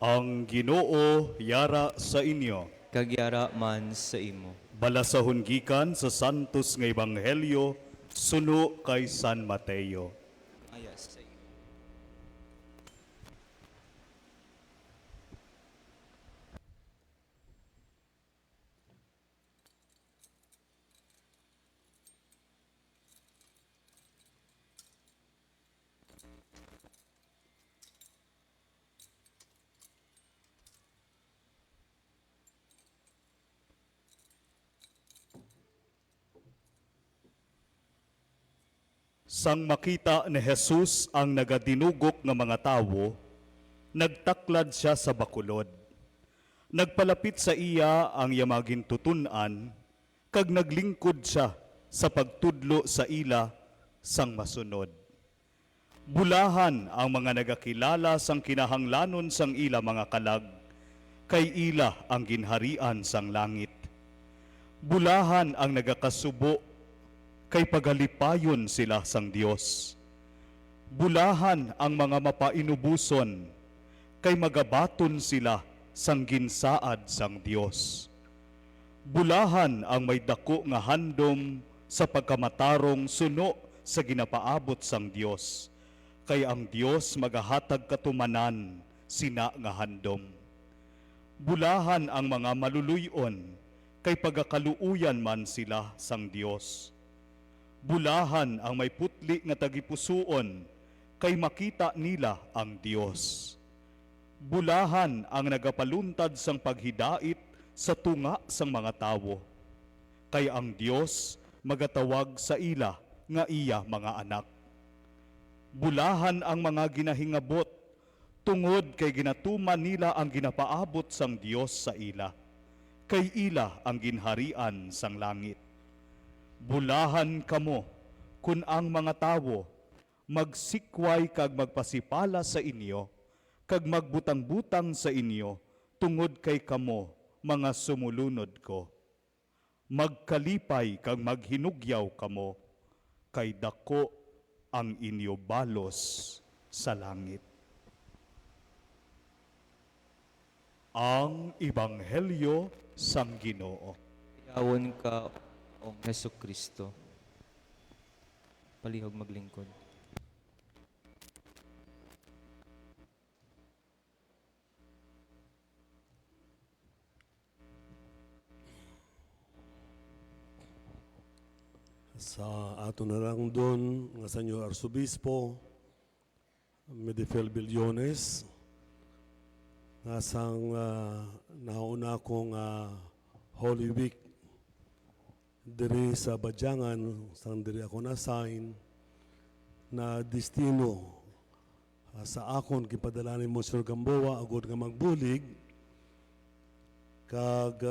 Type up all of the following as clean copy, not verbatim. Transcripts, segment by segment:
Ang Ginoo yara sa inyo. Kagyara man sa imo. Balasahon gikan sa santos nga ebanghelyo suno kay San Mateo. Ayas sa imo. Sang makita ni Jesus ang nagadinugok nga mga tawo, nagtaklad siya sa bakulod. Nagpalapit sa iya ang yamagin tutunan, kag naglingkod siya sa pagtudlo sa ila sang masunod. Bulahan ang mga nagakilala sang kinahanglanon sang ila mga kalag, kay ila ang ginharian sang langit. Bulahan ang nagakasubo, kay pagalipayon sila sang Dios. Bulahan ang mga mapainubuson, kay magabaton sila sang ginsaad sang Dios. Bulahan ang may dako nga handom sa pagkamatarong suno sa ginapaabot sang Dios, kay ang Dios magahatag katumanan sina nga handom. Bulahan ang mga maluluyon, kay pagakaluuyan man sila sang Dios. Bulahan ang may putli nga tagipusuon, kay makita nila ang Dios. Bulahan ang nagapaluntad sang paghidait sa tunga sang mga tawo, kay ang Dios magatawag sa ila nga iya mga anak. Bulahan ang mga ginahingabot, tungod kay ginatuman nila ang ginapaabot sang Dios sa ila, kay ila ang ginharian sang langit. Bulahan kamo kun ang mga tawo magsikway kag magpasipala sa inyo, kag magbutang-butang sa inyo, tungod kay kamo mga sumulunod ko. Magkalipay kag maghinugyaw kamo, kay dako ang inyo balos sa langit. Ang Ebanghelyo sang Ginoo. Yawon ka, o Hesus Kristo. Palihog maglingkod. Sa ato na lang doon, nga sa inyo Arsobispo, Medifel Billones, nga sang nauna kong Holy Week diri sa Badyangan, sang diri ako na-assign, na destino sa akon kipadala ni Monsignor Gamboa agud nga magbulig, kag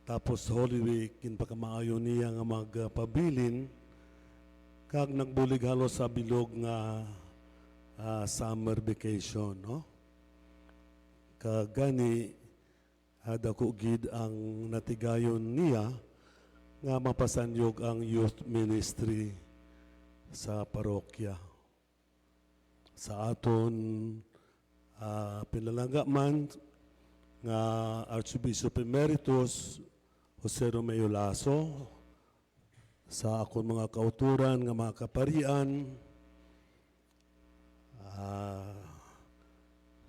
tapos Holy Week, kinpakamaayo niya nga magpabilin, kag nagbulig halos sa bilog nga summer vacation, no? Kag gani, dako gid ang natigayon niya nga mapasanyog ang youth ministry sa parokya. Sa aton pinalangga man nga Archbishop Emeritus Jose Romeo Lasso, sa akong mga kauturan nga mga kaparian,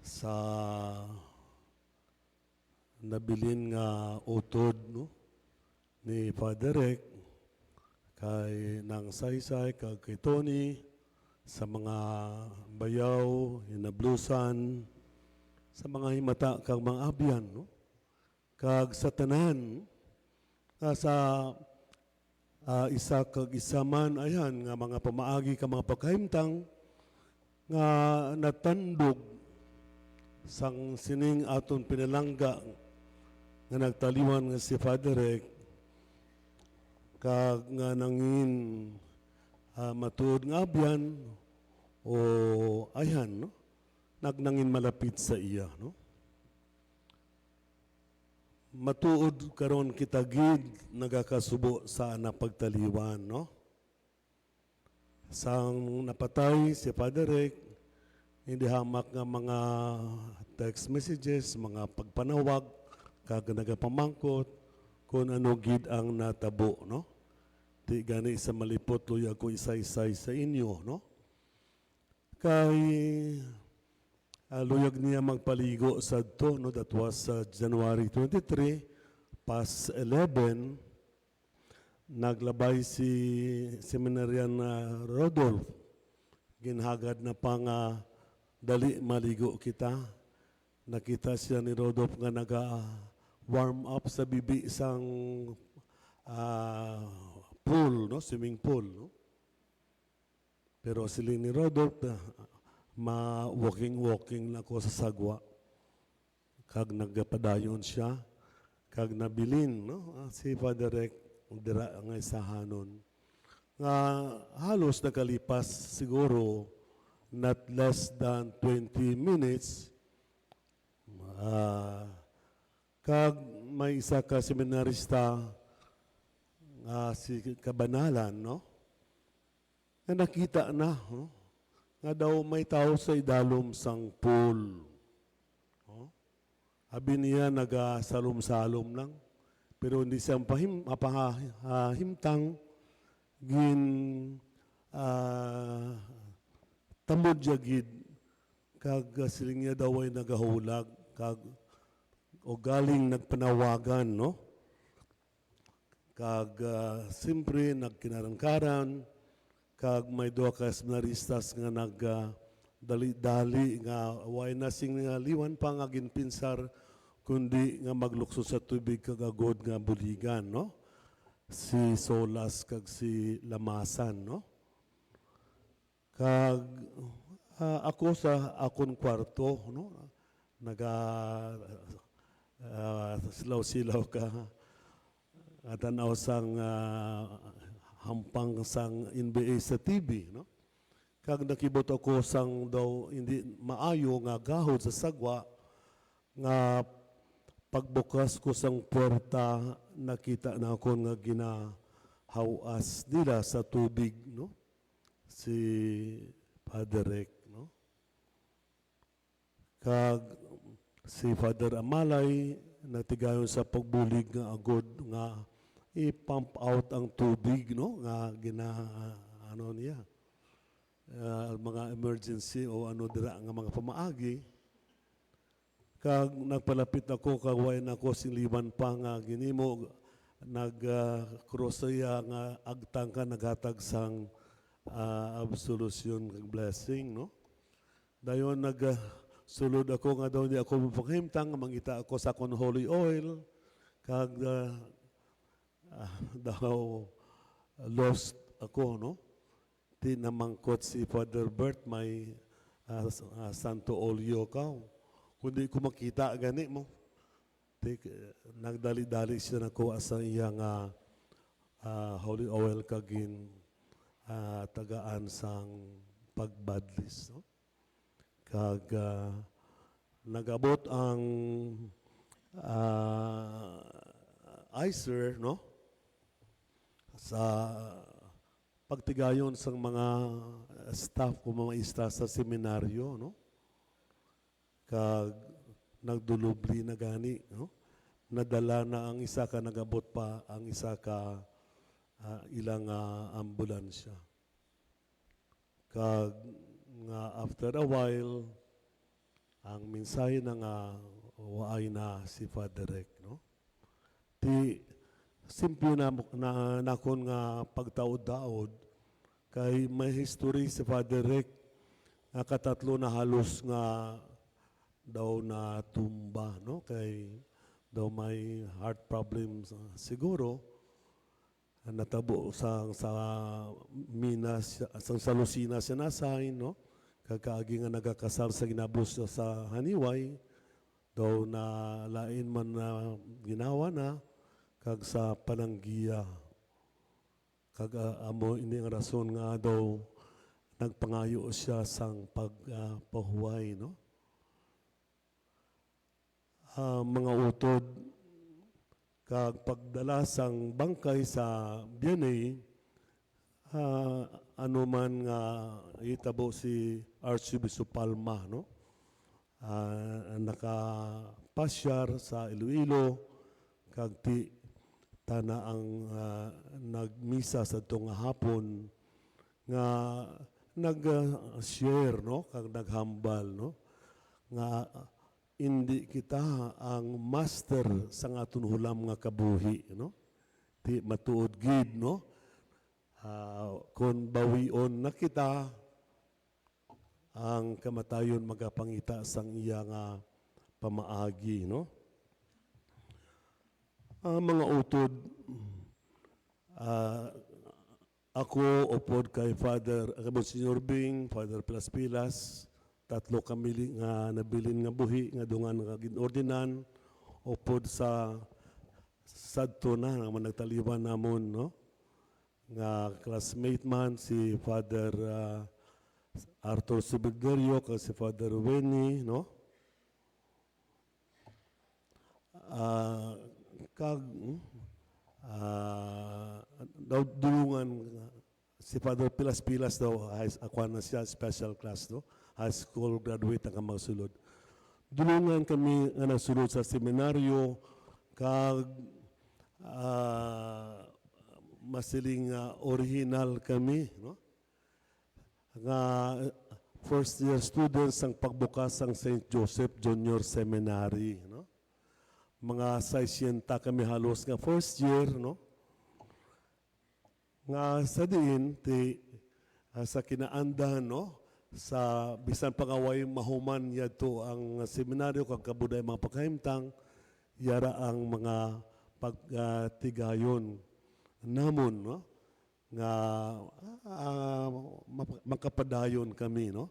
sa nabilin nga utod, no, ni Father Rek, kay Nang Saysay, kag kay Tony, sa mga bayaw, hinablusan, sa mga himata kag mga abyan, no, kag sa tanan, sa isa kag isa man, ayan, nga mga pamaagi ka mga pagkahimtang, nga natandog sang sining aton pinalangga nga nagtaliwan nga si Father Rek, kag nga nangin matuod nga abyan o ayan, no, nagnangin malapit sa iya, no. Matuod karon kita gid nagakasubo sa napagtaliwan, no. Sang napatay si Father Rek, hindi hamak nga mga text messages, mga pagpanawag, kag nagapamangkot, kung ano gid ang natabo, no? Di gani sa malipot luya ko isa-isay sa inyo, no? Kay luyag niya magpaligo sa to, no? That was January 23, past 11, naglabay si Seminarian Rodolph. Ginhagad na pang dali maligo kita. Nakita siya ni Rodolph nga warm up sa bibi isang pool, no? Swimming pool, no? Pero siling ni Rodolph ma-walking na ko sa sagwa. Kag nagpadayon siya, kag nabilin, no? Si Father Rek, dira nga isahanon. Nga halos nakalipas siguro not less than 20 minutes, kag may isa ka seminarista si Kabanalan, no? Na nakita na, no? Nga daw may tao sa idalom sang pool. No? Abi niya nagasalom-salom lang, pero hindi siya mapahimtang gin tamod yagid kag siling niya daw ay nagahulag kag o galing nagpanawagan, no? Kag simpre nagkinarangkaran kag may duha ka seminaristas nga dali-dali nga way na sing liwan pa nga ginpinsar kundi nga maglukso sa tubig kag agod nga buligan, no? Si Solas kag si Lamasan, no? Kag ako sa akon kwarto, no? Silaw-silaw ka tanaw sang hampang sang NBA sa TV, no? Kag nakibot ako sang daw hindi maayo nga gahod sa sagwa nga pagbukas ko sang puwerta nakita na ako nga ginahawas nila sa tubig, no? Si Father Rek, no? Kag si Father Amalay natigayon sa pagbulig nga agod nga i-pump out ang tubig, no? Nga ano niya mga emergency o ano dira nga mga pamaagi. Kag nagpalapit ako kag way na ko sinliban pa nga ginimo nag-krosaya nga agtang ka naghatag sang absolution kag blessing, no? Dayon sulod ako nga daw di ako mapakahimtang nga mangita ako sa kon holy oil kag daw lost ako, no? Di namangkot si Father Bert may santo olio ka. Kundi ko makita gani mo. Nagdali-dali siya nakuha sa iyang holy oil kagin tagaan sang pagbadlis, no? Kag nagabot ang ICER, no? Sa pagtigayon sang mga staff o mga ista sa seminaryo, no? Kag nagdulubli na gani, no? Nadala na ang isa ka, nagabot pa ang isa ka ilang ambulansya. Kag nga after a while, ang mensahe na nga waay na si Father Rek, no? Ti simple na nakon nga pagtaod-daod kay may history si Father Rek nga katatlo na halos nga daw na tumba, no? Kay daw may heart problems siguro natabo sa Minas sa Lucena siya nasahin, no? Kakaagi nga nagakasal sa ginablos sa Haniway daw na lain man na ginawa na kag sa Pananggia kag amo ini ang rason nga daw nagpangayo siya sang pagpahuway, no? Mga utod kag pagdala sang bangkay sa Bianay ano man nga itabo si Archbishop Palma, no? Nakapasyar sa Iloilo, kag ti tana ang nagmisa sa itong hapon nga nag-share, no? Kag naghambal, no? Nga hindi kita ang master sa aton hulam nga kabuhi, no? Ti matuod gid, no? Kung bawion na kita, ang kamatayon magapangita sang iya nga pamaagi, no? Mga utod, ako upod kay Father Monsignor Bing, Father Pilas Pilas, tatlo kami nga nabilin nga buhi nga dungan nga ginordinan upod sa sadto na nga nagtaliban namon, no? Nga classmate man si Father Arthur Subiderio kag si Father Wenny, no? Kag daw dulungan si Father Pilas Pilas daw ako na siya special class, no? High school graduate ang magsulod. Dulungan kami nga nagsulod sa seminaryo kag masiling original kami, no? Nga first year students ang pagbukas ng St. Joseph Junior Seminary, no? Mga 60 kami halos nga first year, no? Nga sa diin ti sa kinaandahan, no? Sa bisan pangaway mahuman yadto ang seminaryo kag kabuday mga paghimtang yara ang mga pagtigayon namon, no? Nga makapadayon kami, no?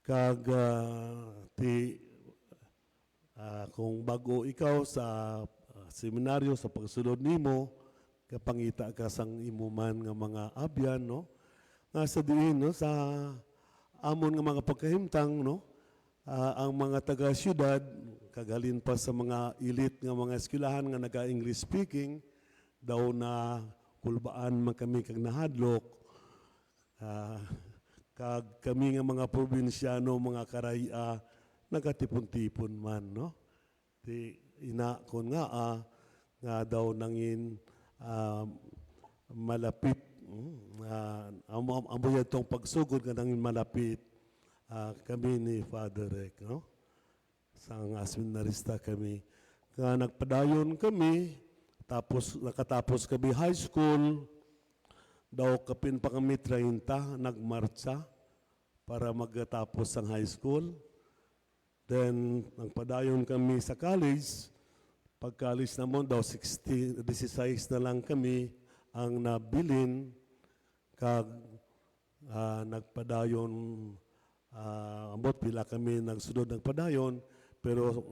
Kag kung bago ikaw sa seminaryo sa pagsulod nimo, kapangita ka sang imuman nga mga abyan, no? Nga sa diin, no? Sa amon nga mga pagkahimtang, no? Ang mga taga-syudad, kagalin pa sa mga elite nga mga eskwelahan nga naka-English speaking, daw na kulbaan man kami kag nahadlok, kag kami nga mga probinsyano, mga karaya, nagatipon-tipon man, no? Ti ina kon nga daw nangin malapit, amo yatong pagsugod nga nangin malapit kami ni Father Rek, no? Sang seminarista kami. Nga nagpadayon kami, nakatapos kami high school, daw kapin pa kami 30, nagmarcha para magtapos ang high school. Then, nagpadayon kami sa college. Pag-college naman daw, 16 na lang kami ang nabilin. Kag nagpadayon, ambot pila kami nagsunod nagpadayon, pero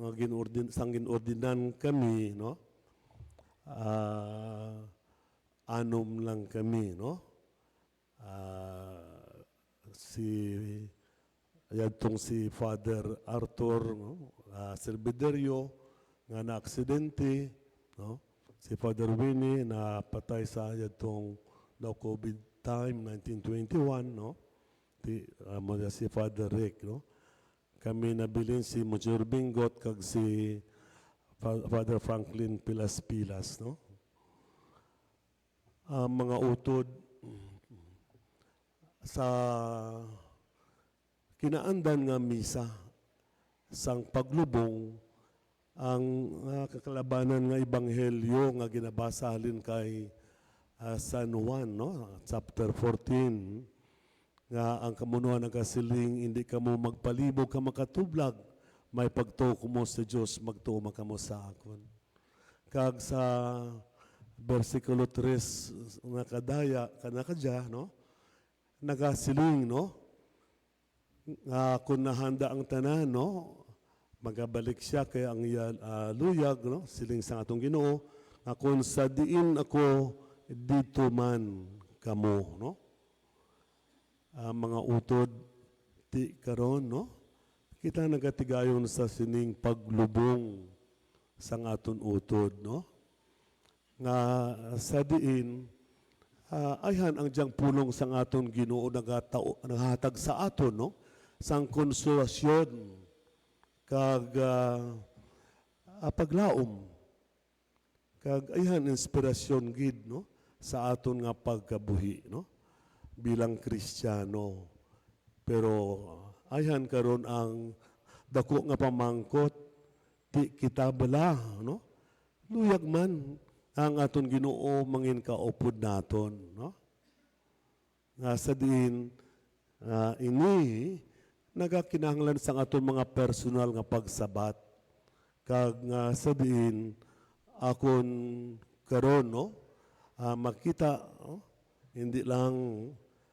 sang ginordinan kami, no? Anom lang kami, no? Si Father Arthur, no? Silbiderio nga na aksidente, no? Si Father Winnie na patay sa yadtong daw COVID time 1921, no? Si Father Rick, no? Kami nabilin si Monsignor Bingot kag si Father Franklin Pilas Pilas, no? Mga utod sa kinaandan nga misa sang paglubong ang kakalabanan nga ebanghelyo nga ginabasa halin kay San Juan, no? Chapter 14 nga ang kamunuan ng kasiling hindi ka mo magpalibog ka makatublag may pagtuo mo sa Dios magtuo ka mo sa akon. Kag sa versikulo 3 nga kadaya kanakadya, no? Nagasiling, no? Nga kung nahanda ang tanan, no? Magabalik siya kay ang luyag, no? Siling sa atong Ginoo nga kung sa diin ako dito man kamo, no? Mga utod ti karon, no? Kita nagatigayon sa sining paglubong sang aton utod, no? Nga sa diin ayhan ang diyang pulong sang aton Ginoo naghatag sa aton, no? Sang konsolasyon kag paglaom kag ayhan inspirasyon gid, no, sa aton nga pagkabuhi, no, bilang Kristiyano. Pero ayhan karon ang dako nga pamangkot, di kita bala, no, luyag man ang aton Ginoo mangin kaupod naton, no, nga sa diin ini nagakinahanglan sa aton mga personal nga pagsabat kag nga sa diin akon karon, no, makita, no, hindi lang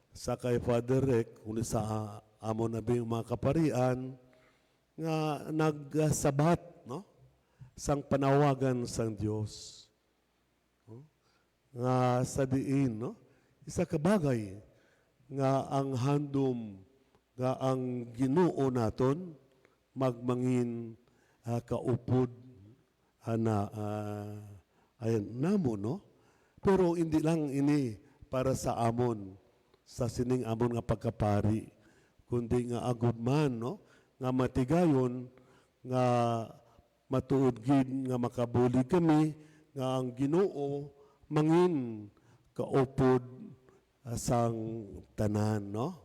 sa kay Father Rek kundi sa amo na bing mga kaparian nga nagsabat, no, sang panawagan sang Dios, no? Nga sa diin, no, isa ka bagay nga ang handom nga ang Ginoo naton magmangin kaupod ana ayan namo, no, pero hindi lang ini para sa amon sa sining amon nga pagkapari kundi nga agud man, no, nga matigayon nga matuod gid nga makabulig kami nga ang Ginoo mangin kaupod sang tanan, no,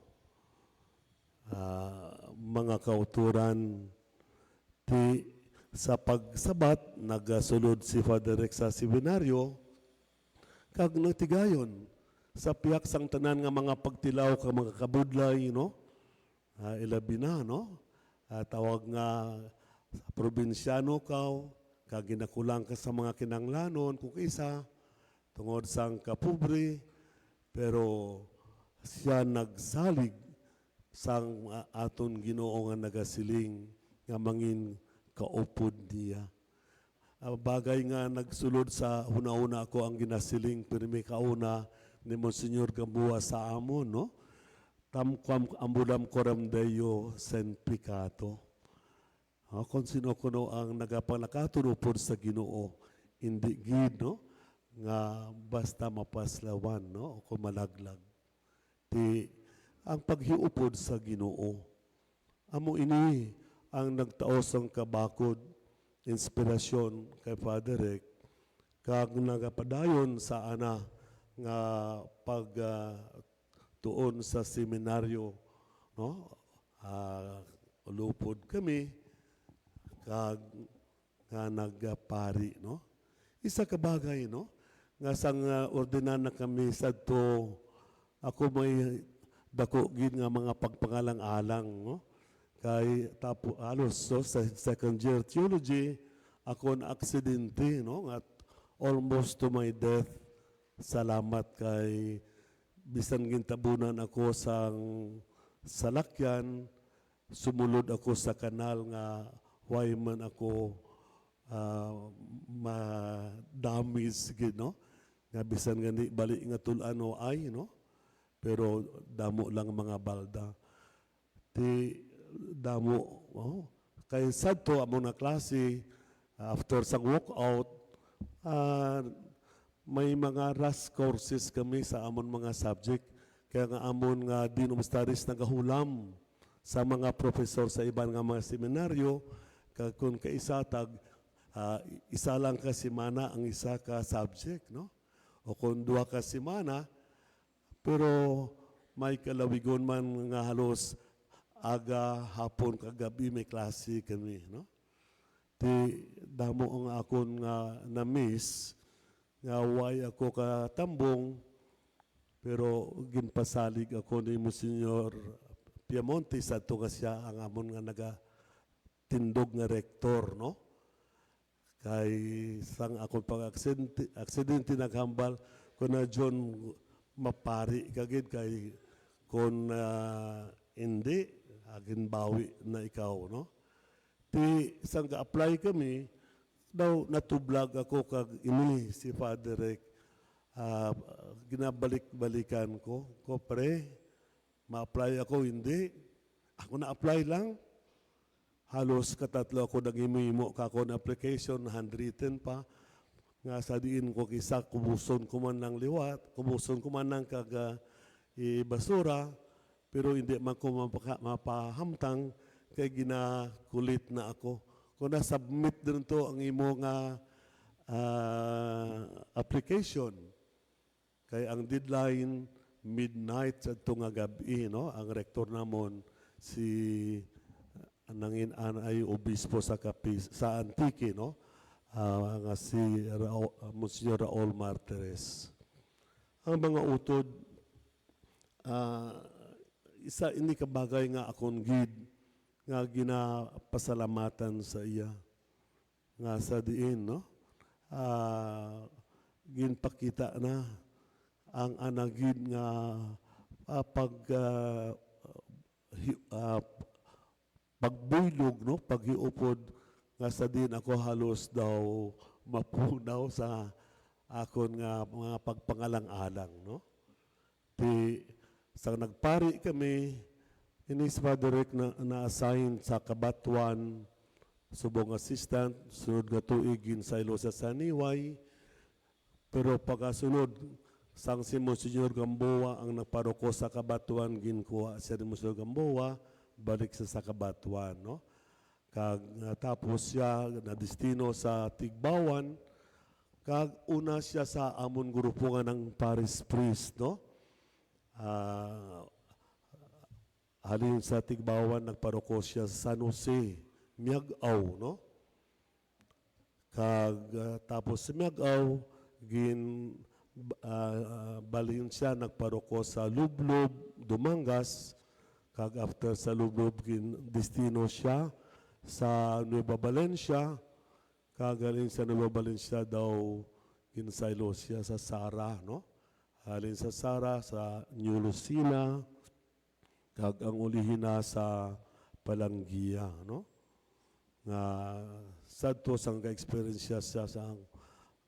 mga kauturan ti sa pagsabat nagasulod si Father Rex sa seminaryo kag nagtigayon sa piyak sang tanan nga mga pagtilaw ka mga kabudlay, no, ilabi na, no, tawag nga sa probinsyano kaw kag ginakulang ka sa mga kinanglanon kung isa tungod sang kapobre, pero siya nagsalig sang aton Ginoo nga nagasiling nga mangin kaupod niya. Bagay nga nagsulod sa una-una ako ang ginasiling pirmi kauna ni Monsignor Gamboa sa amon, no? Tamquam ambulam coram Deo sen peccato. Kung sino kuno ang nagapanakatunupod sa Ginoo, hindi gid, no, nga basta mapaslawan, no, o kung malaglag. Di ang paghiupod sa Ginoo. Amo ini ang nagtaos ang kabakod, inspirasyon kay Father Rek, kag nagapadayon sa ana nga pag tuon sa seminaryo, no, ulupod kami kag nga nagpari, no. Isa ka bagay, no, nga sang ordinan na kami sadto ako may dako gid nga mga pagpangalang-alang, no. Kay tapo alos so, sa second year theology ako na aksidente, no, at almost to my death. Salamat kay bisan gintabunan ako sang salakyan, sumulod ako sa kanal nga why man ako madamis gid, no, nga bisan gani bali nga tulano ay, no, pero damo lang mga balda ti damo, oh. Kay sadto amo na klase after sang walkout may mga rush courses kami sa amon mga subject kaya nga amon nga Dean of Studies nagahulam sa mga professor sa iban nga mga seminaryo kag kun kaisa tag isa lang ka semana ang isa ka subject, no, o kung duha ka semana pero may kalawigon man nga halos aga, hapon, kagabi may klase kami, no? Ti damo ang akon nga na-miss nga way ako katambong pero ginpasalig ako ni Monsignor Piamonte sadto nga siya ang amon nga nagatindog nga rektor, no? Kay sang akon aksidente naghambal ko na John mapari kagid kay kon hindi agin bawi na ikaw, no. Ti sang ga-apply kami daw natublag ako kag ini si Father Rek ginabalik-balikan ko pre ma-apply ako hindi ako na-apply lang halos katatlo ako nagimo-imo ka kon application handwritten pa nga sa diin ko kisa kumuson ko man ng liwat, kumuson ko man ng basura, pero hindi man ko mapahamtang kay ginakulit na ako. Kung na-submit din to ang imo nga application, kay ang deadline midnight sa ito nga gabi, no? Ang rektor namon si nangin ay obispo sa sa Antique, no? Nga si Monsignor Raul Martires. Ang mga utod, isa ini kabagay nga akong gid nga ginapasalamatan sa iya nga sa diin, no? Ginpakita na ang anagid nga pagbuylog, no? Paghiupod nga sa din ako halos daw mapunaw sa akon nga mga pagpangalang-alang, no? Sa nagpari kami, ini si Father Rick na-assign sa Kabatuan, subong assistant, sunod nga tuig sa ilo sa Saniway, pero pagkasunod, sang si Monsignor Gamboa ang nagparoko sa Kabatuan, ginkuha siya ni Monsignor Gamboa, balik sa Kabatuan, no? Kag tapos siya na destino sa Tigbawan, kag una siya sa amon grupo nga ng Paris Priest, no? Halin sa Tigbawan, nagparoko siya sa San Jose, Miagaw, no? Kag tapos sa Miagaw, balin siya, nagparoko sa Lublob, Dumangas, kag after sa Lublob, destino siya sa Nueva Valencia, kagaling sa Nueva Valencia daw ginsaylo siya sa Sara, no? Halin sa Sara, sa New Lucina, kag ang ulihin na sa Palanggia, no? Nga sadto sang ka-experience siya sa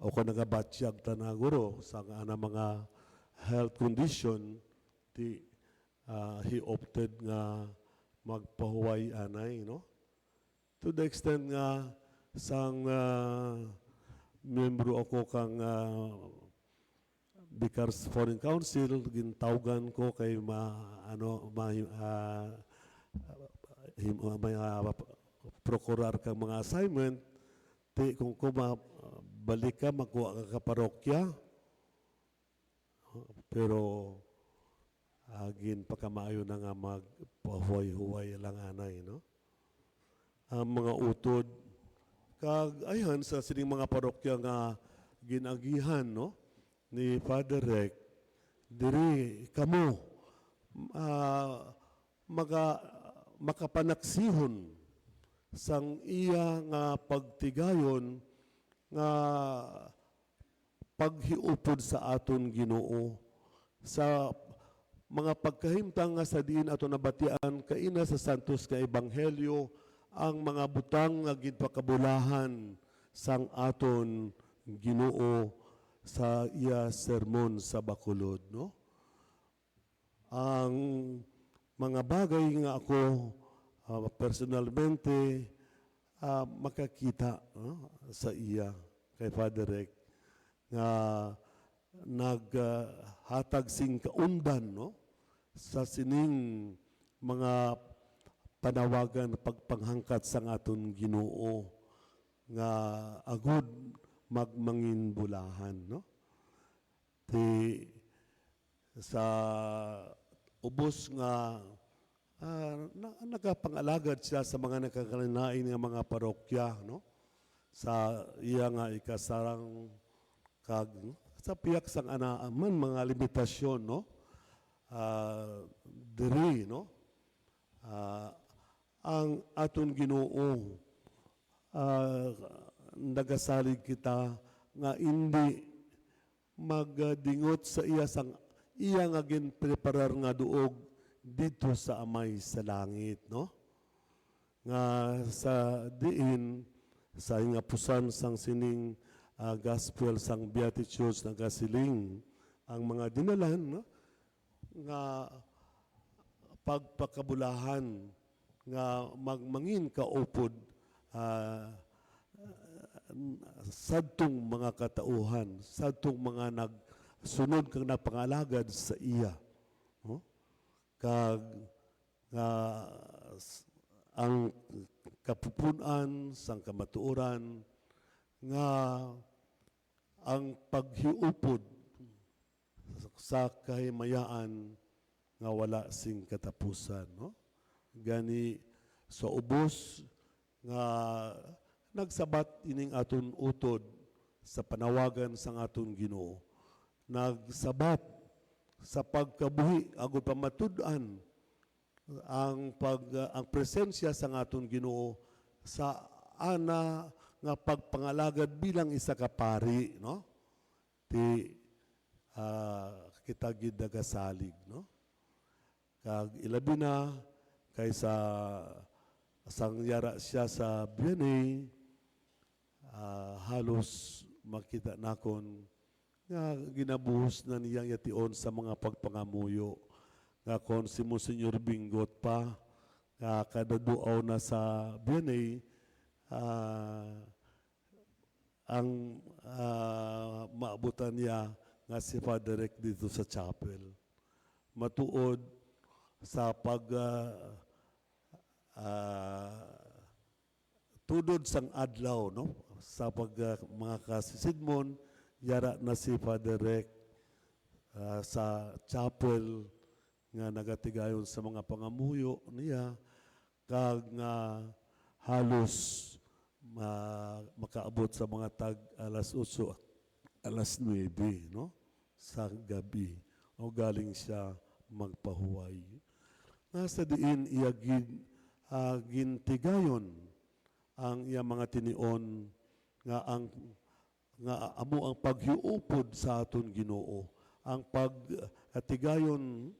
o kung nagabatsyag tanaguro sa ana mga health condition, he opted nga magpahuway anay, no? To the extent nga sang membro ako kang Vicars Foreign Council, gintawgan ko kay prokurar kang mga assignment, kung balik ka, magkuha ka parokya, pero agin pagkamaayo na nga magpahuway-huway lang anay, no? Ang mga utod, kag ayhan sa sining mga parokya nga ginagihan, no? Ni Father Rec, diri kamo makapanaksihon sang iya nga pagtigayon nga paghiupod sa aton Ginoo sa mga pagkahimtang nga sa diin ato nabatian kaina sa santos nga ebanghelyo ang mga butang nga ginpakabulahan sang aton Ginoo sa iya sermon sa Bacolod, no? Ang mga bagay nga ako personalmente makakita sa iya kay Father Rec nga naghatag sing kaundan, no? Sa sining mga panawagan pagpanghangkat sang aton Ginoo nga agud magmangin bulahan, no? Sa ubos nga nagapangalagad siya sa mga nakakalinain nga mga parokya, no? Sa iya nga ikasarang kag sa piyak sang anaaman mga limitasyon, no? Diri, no? Ang aton Ginoo nagasalig kita nga hindi magdingot sa iya nga ginpreparar nga duog dito sa amay sa langit, no? Nga sa diin sa nga pusan sang sining gospel sang Beatitudes nagasiling ang mga dinalan, no? Nga pagpakabulahan nga magmangin kaupod sadtong mga katauhan, sadtong mga nagsunod kang napangalagad sa iya. No? Kag nga ang kapupunan sang kamatuoran nga ang paghiupod sa kahimayaan nga wala sing katapusan, no? Gani sa ubos nga nagsabat ining aton utod sa panawagan sang aton Ginoo. Nagsabat sa pagkabuhi agud pamatud-an ang presensya sang aton Ginoo sa ana nga pagpangalagad bilang isa ka pari, no? Ti kita gid nagasalig, no? Kag ilabi na kaysa sangyara siya sa BNA, halos makita nakon nga ginabuhos na niyang yation sa mga pagpangamuyo. Nga kon si Monsignor Bingot pa, kada duaw na sa BNA, ang maabutan niya nga si Father Rick dito sa chapel. Matuod sa tudod sang adlaw, no? Sa mga kasisidmon, yara na si Father Rick sa chapel nga nagatigayon sa mga pangamuyo niya, kag nga halos makaabot sa mga tag alas 8, alas 9, no? Sa gabi. O galing siya magpahuway. Nasa diin iya gintigayon ang iya mga tinion nga amo ang paghiupod sa aton Ginoo, ang pagatigayon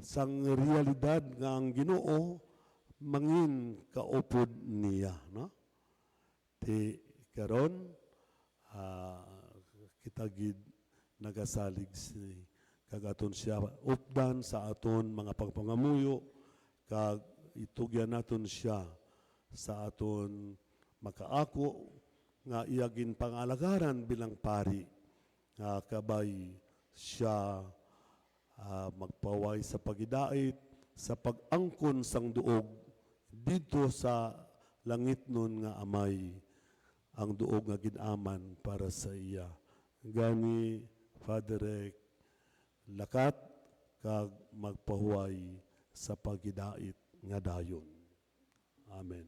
sang realidad nga ang Ginoo mangin kaupod niya, no? Ti karon kita gid nagasalig si kagaton siya updan sa aton mga pagpangamuyo, kag itugyan naton siya sa aton makaako nga iyagin pangalagaran bilang pari, nga kabay siya magpaway sa pagidait, sa pag-angkon sang duog dito sa langit nun nga amay ang duog nga ginaman para sa iya. Gani Father Rick, lakat kag magpahuway sa pagidait nga dayon. Amen.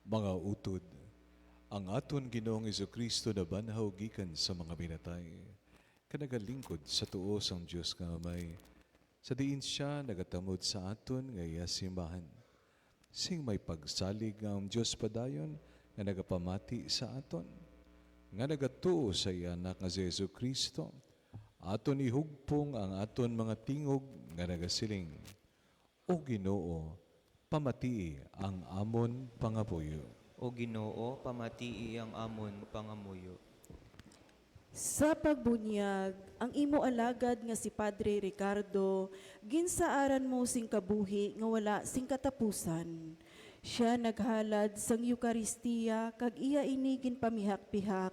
Mga utod, ang aton Ginoong Jesucristo na banhaw gikan sa mga binatay, kanagalingkod sa tuo sang Dios nga Amay, sa diin siya nagatamod sa aton nga iya simbahan. Sing may pagsalig nga ang Dios padayon nga nagapamati sa aton, nga nagatuo sa iya anak nga si Jesucristo, aton ihugpong ang aton mga tingog nga nagasiling, O Ginoo, pamatii ang amon pangapuyo. O Ginoo, pamatii ang amon pangamuyo. Sa pagbunyag, ang imo alagad nga si Padre Ricardo, ginsaaran mo sing kabuhi nga wala sing katapusan. Siya naghalad sang Eukaristiya, kag iya inigin pamihak-pihak,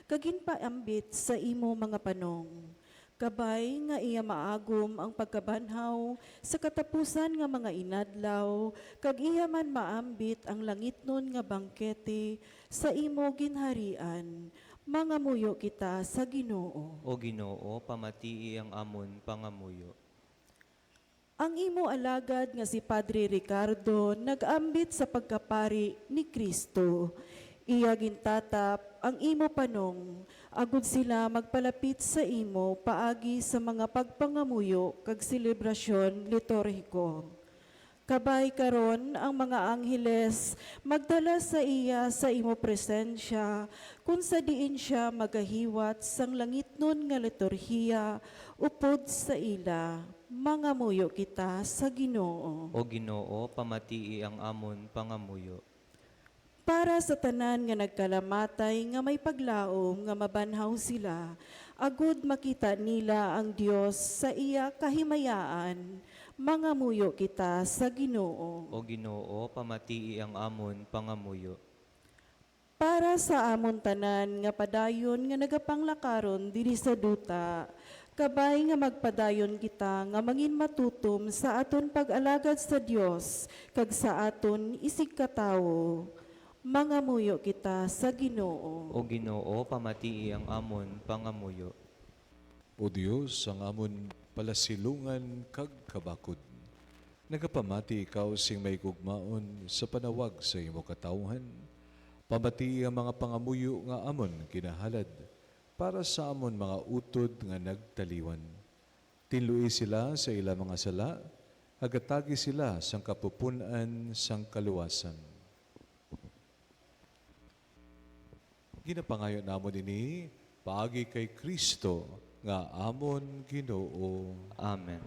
kag ginpaambit sa imo mga panong. Kabay nga iya maagom ang pagkabanhaw sa katapusan nga mga inadlaw, kag iya man maambit ang langitnon nga bangkete sa imo ginharian. Mangamuyo kita sa Ginoo. O Ginoo, pamatii ang amon pangamuyo. Ang imo alagad nga si Padre Ricardo nag-ambit sa pagkapari ni Kristo. Iya gintatap ang imo panong, agud sila magpalapit sa imo paagi sa mga pagpangamuyo kag selebrasyon liturhiko. Kabay karon ang mga angheles magdala sa iya sa imo presensya, kung sa diin siya magahiwat sang langitnon nga liturhiya upod sa ila. Mangamuyo kita sa Ginoo. O Ginoo, pamatii ang amon pangamuyo. Para sa tanan nga nagkalamatay nga may paglaom nga mabanhaw sila, agud makita nila ang Dios sa iya kahimayaan. Mangamuyo kita sa Ginoo. O Ginoo, pamatii ang amon pangamuyo. Para sa amon tanan nga padayon nga nagapanglakaron diri sa duta, kabay nga magpadayon kita nga mangin matutom sa aton pag-alagad sa Dios kag sa aton isig katawo. Mangamuyo kita sa Ginoo. O Ginoo, pamatii ang amon pangamuyo. O Dios, ang amon palasilungan kag kabakod. Nagapamati ikaw sing may gugmaon sa panawag sa imo katawhan. Pamati ang mga pangamuyo nga amon kinahalad para sa amon mga utod nga nagtaliwan. Tinlui sila sa ila mga sala, agatagi sila sang kapupunan sang kaluwasan. Ginapangayon namon ini, paagi kay Kristo, nga amon Ginoo. Amen.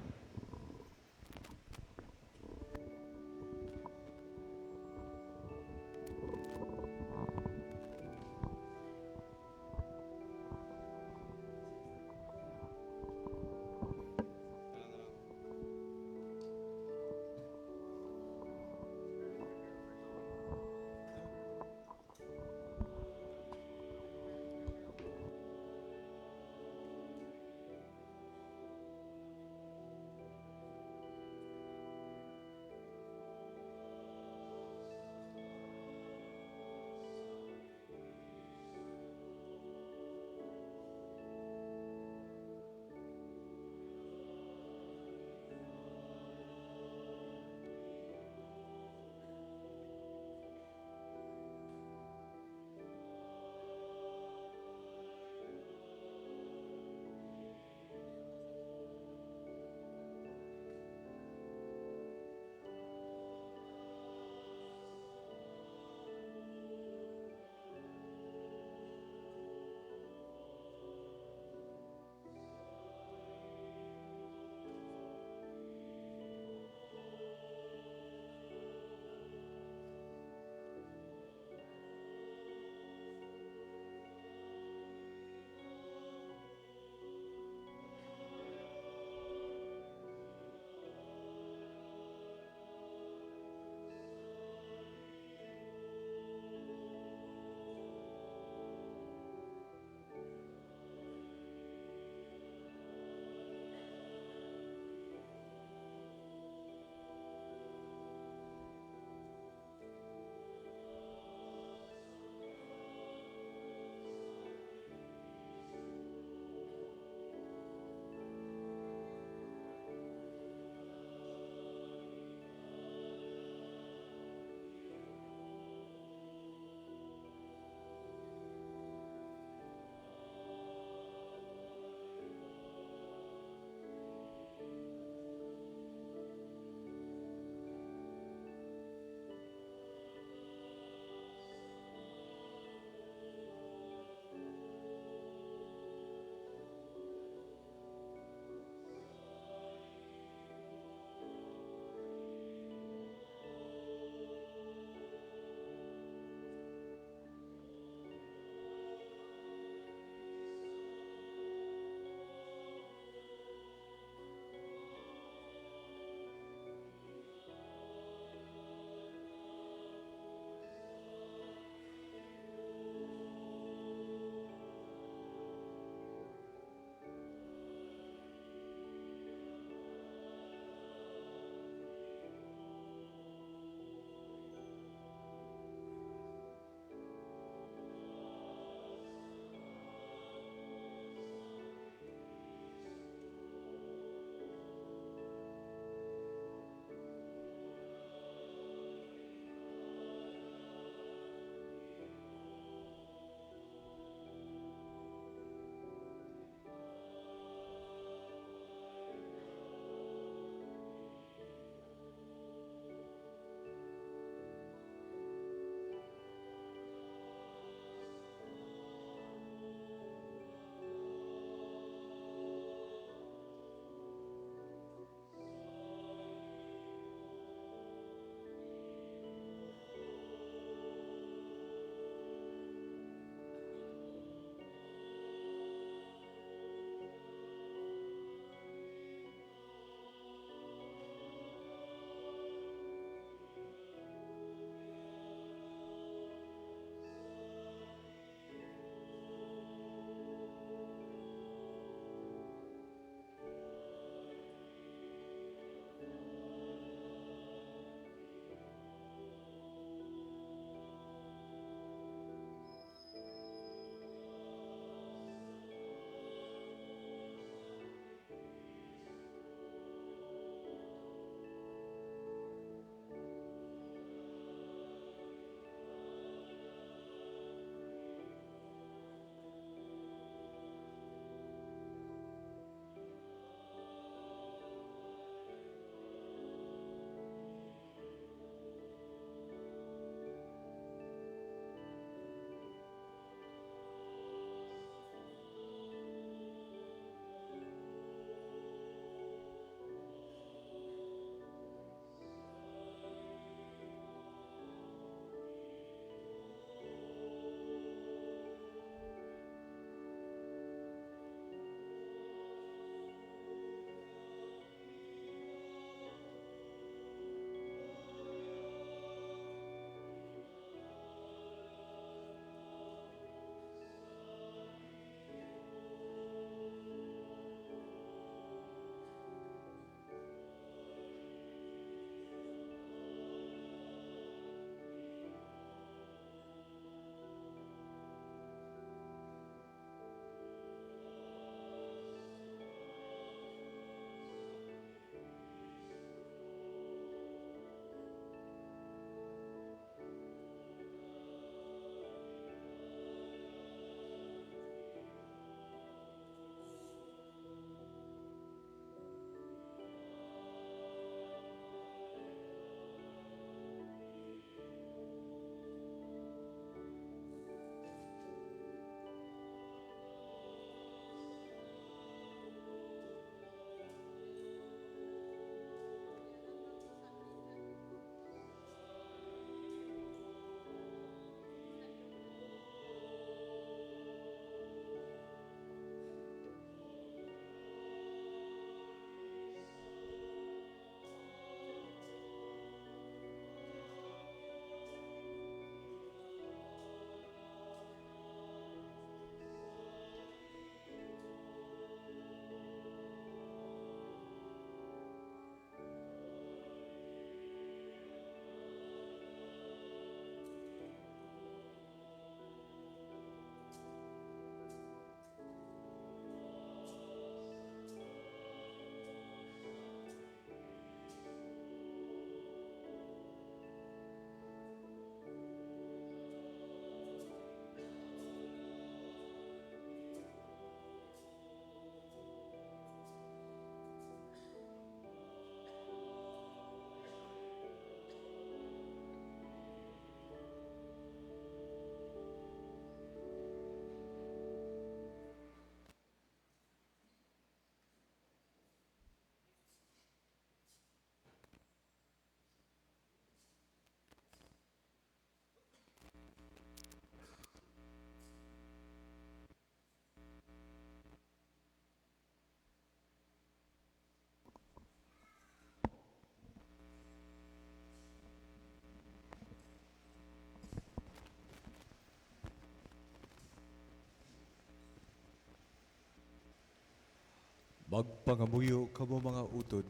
Magpangamuyo kamo mga utod,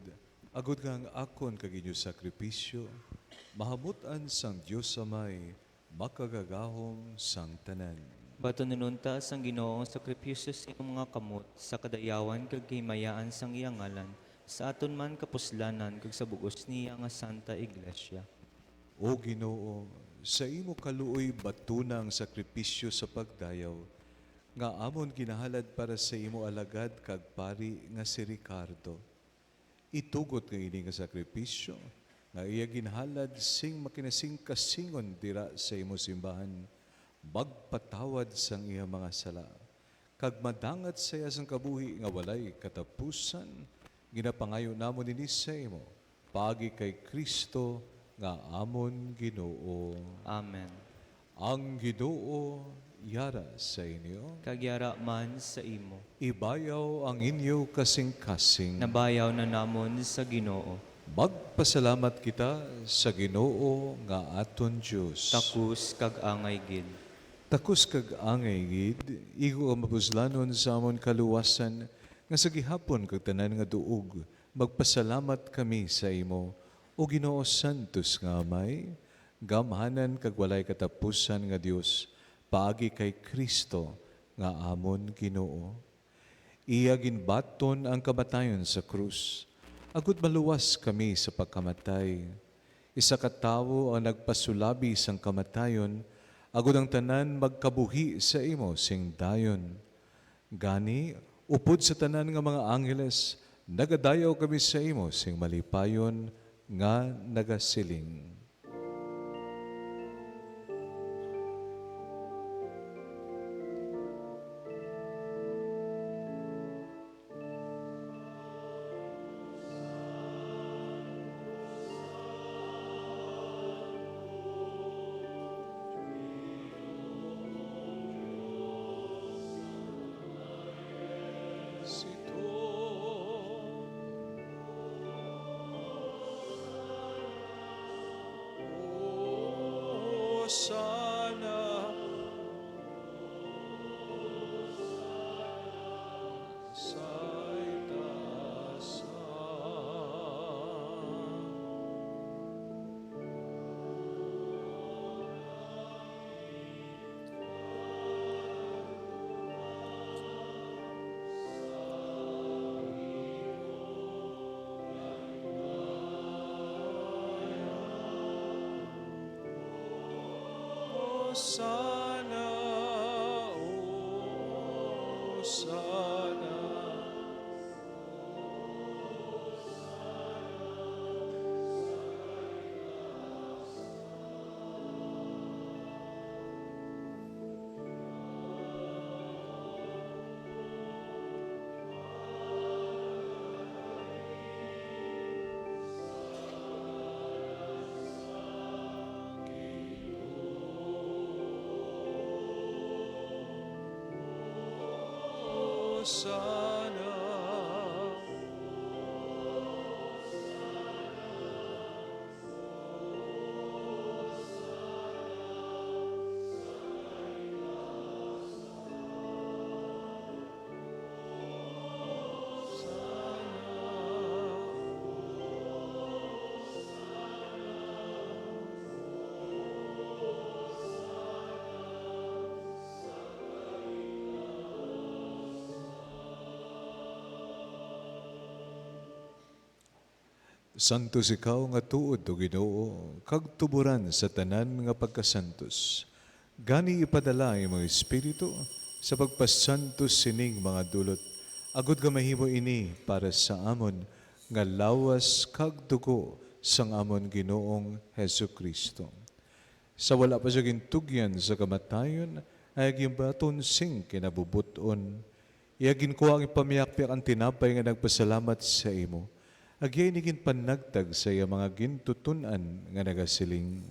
agod kang akon kaginyo sakripisyo, mahamutan sang Diyos amay, makagagahom sang tanan. Bato ninunta sang Ginoong sakripisyo sa iyong mga kamot sa kadayawan kag himayaan sang iyang ngalan sa aton man kapuslanan kag sa bugos niya nga Santa Iglesia. O Ginoo, sa imo kaluoy batuna ang sakripisyo sa pagdayaw, nga amon ginahalad para sa imo alagad kag pari nga si Ricardo. Itugot nga ini nga sakripisyo, nga iya ginhalad sing makinasing kasingon dira sa imo simbahan, magpatawad sang iya mga sala, kag madangat sa iya sang kabuhi nga walay katapusan, ginapangayo namon ini sa imo, pagi kay Kristo nga amon Ginoo. Amen. Ang Ginoo yara sa inyo. Kagyara man sa imo. Ibayaw ang inyo kasing-kasing. Nabayaw na namon sa Ginoo. Magpasalamat kita sa Ginoo nga aton Dios. Takus kag angay gid. Takus kag angay gid, igo ang mapuslanon sa amon kaluwasan, nga sa gihapon kag tanan nga duog, magpasalamat kami sa imo, o Ginoo Santos nga Amay, gamhanan kag walay katapusan nga Dios, paagi kay Kristo nga amon Ginoo. Iya ginbaton ang kamatayon sa krus, agud maluwas kami sa pagkamatay. Isa ka tawo ang nagpasulabi sang kamatayon, agud ang tanan magkabuhi sa imo sing dayon. Gani, upod sa tanan nga mga angheles, nagadayaw kami sa imo sing malipayon nga nagasiling. Sana sa sana, oh sana. Sana, santos ikaw nga tuod o Ginoo, kag tuburan sa tanan nga pagkasantos. Gani ipadala ang mga Espiritu sa pagpasantos sining mga dulot. Agud nga mahimo ini para sa amon nga lawas kag dugo sang amon Ginoong Hesu Kristo. Sa wala pa siya gintugyan sa kamatayon, ay gimbaton sing kinabubuton. Iya ginkuha ang ipamiyakpiak ang tinapay nga nagpasalamat sa imo. Agyay nigin panagtag sa iya mga gintutunan nga nagasiling,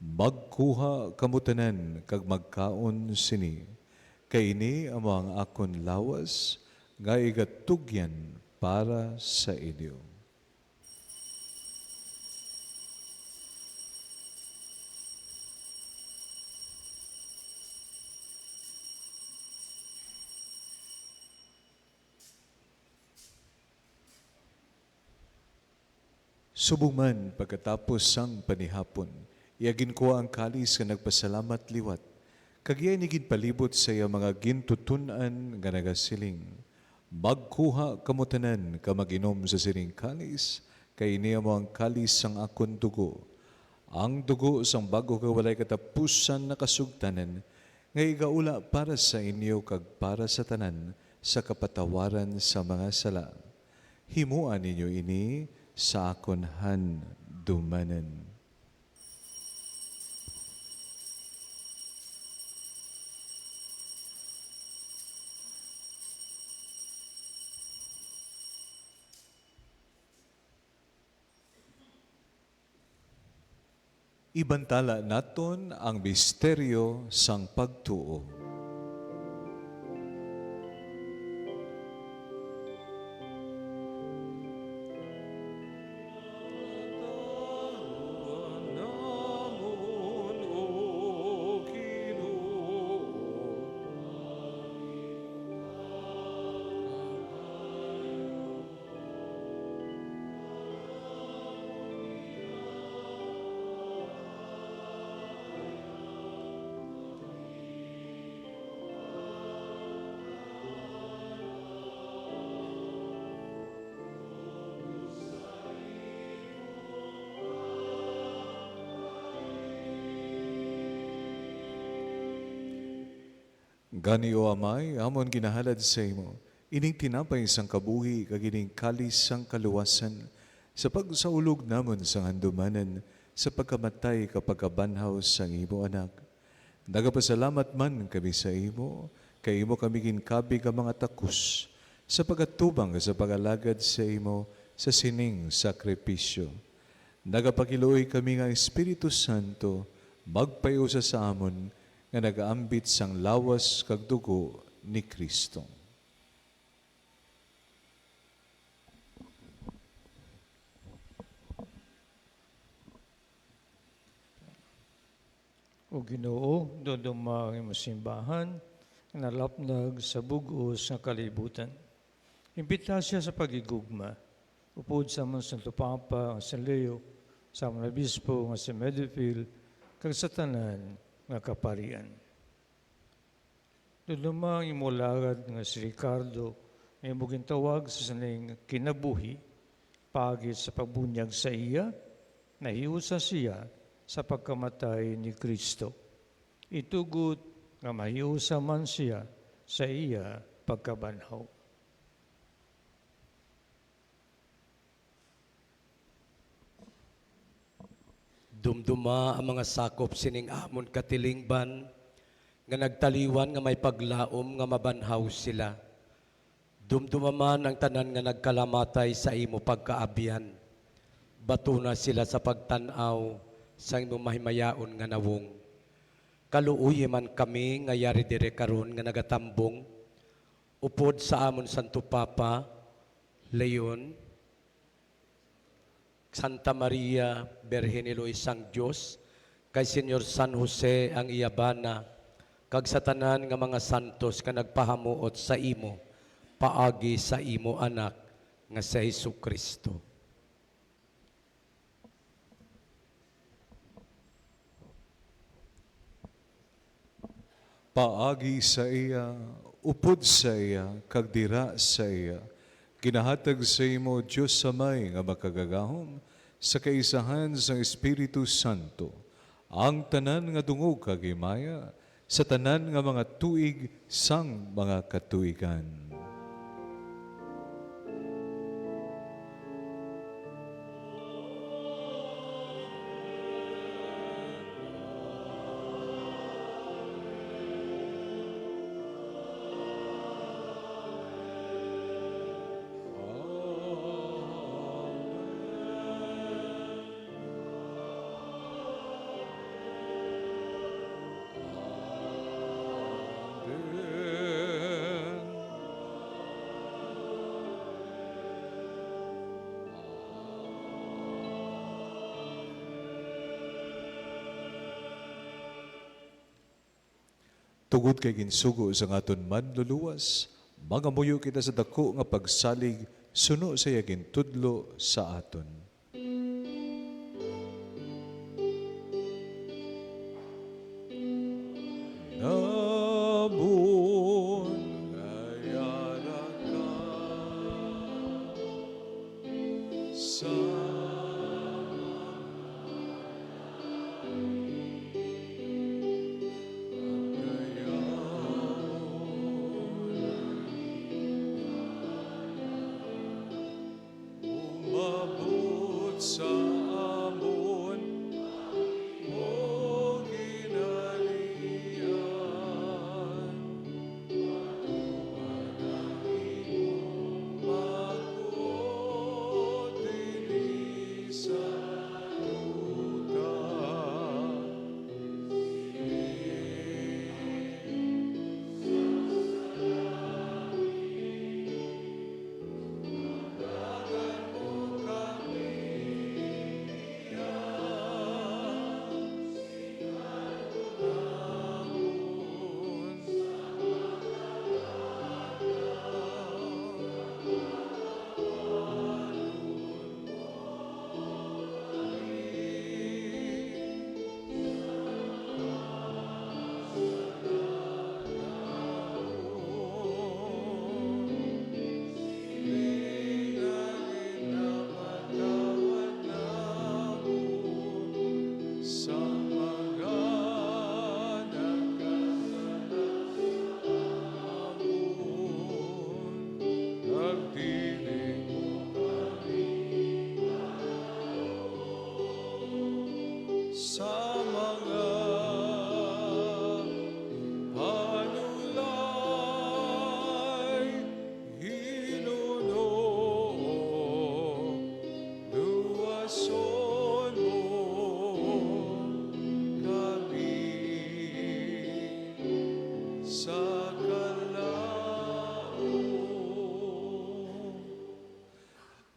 magkuha kamutanan kag magkaon sini, kay ini ang mga akon lawas nga igatugyan para sa inyo. Subong man pagkatapos sang panihapon, iagin ko ang kalis nga nagpasalamat liwat, kagiyay ni ginpalibot sa iya mga gintutunan nga nagasiling. Magkuha kamutanan ka mag-inom sa sining kalis, kay niya mo ang kalis sang akon dugo. Ang dugo sang bago ka walay katapusan na kasugtanan, nga igaula para sa inyo kag para sa tanan sa kapatawaran sa mga sala. Himuan ninyo ini sa akon handumanan. Ibantala naton ang misteryo sang pagtuo. Gani o amay, amon ginahalad sa imo, ining tinapay sang kabuhi, kag ining kalis sang kaluwasan, sa pagsaulog namon sang handumanan, sa pagkamatay kapag kabanhaw sang imo anak. Nagapasalamat man kami sa imo, kay imo kami ginkabi ka mga takus, sa pagkatubang sa pagalagad sa imo, sa sining sakripisyo. Nagapakiluoy kami nga Espiritu Santo, magpayusa sa amon, nga nagaambit sang lawas kag dugo ni Kristo. O Ginoo, doduma ang imong simbahan, nalapnag sa bugos nga kalibutan. Imbita siya sa pagigugma, upod sa mga Santo Papa, ang San Leo, sa mga Obispo, nga si Medifil, kag sa tanan nga kaparian. Doduma ang imulagad nga si Ricardo, nga imong tawag sa saning kinabuhi, pagit sa pagbunyag sa iya, nahiusa siya sa pagkamatay ni Kristo. Itugot nga mahiusa man siya sa iya pagkabanhaw. Dumduma ang mga sakop sining amon katilingban, nga nagtaliwan nga may paglaom nga mabanhaw sila. Dumduma man ang tanan nga nagkalamatay sa imo pagkaabyan. Batuna sila sa pagtanaw sa imo mahimayaon nga nawong. Kaluuyi man kami nga yari dire karon nga nagatambong, upod sa amon Santo Papa, Leon, Santa Maria, Birhen Eloy sang Diyos, kay Senyor San Jose ang iyabana, kag sa tanan nga mga santos ka nagpahamuot sa imo, paagi sa imo anak nga sa Jesucristo. Paagi sa iya, upod sa iya, kag dira sa iya, ginahatag sa imo Diyos Amay nga makagagahom sa kaisahan sa Espiritu Santo, ang tanan nga dungog kag himaya sa tanan nga mga tuig sang mga katuigan. Tugod kay ginsugo sa aton manluluwas, magamuyo kita sa dako nga pagsalig suno sa yagin tudlo sa aton.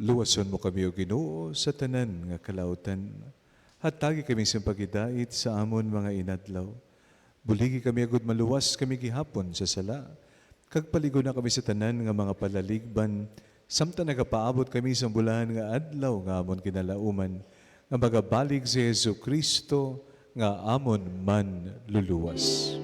Luwason mo kami o Ginoo sa tanan nga kalautan. Hatagi kami sa pagidait sa amon mga inadlaw. Buligi kami agud maluwas kami gihapon sa sala. Kag paligo na kami sa tanan nga mga palaligban. Samtang nagapaabot kami sa bulahan nga adlaw nga amon kinalauman. Nga magabalig si Jesu Kristo nga amon man luluwas.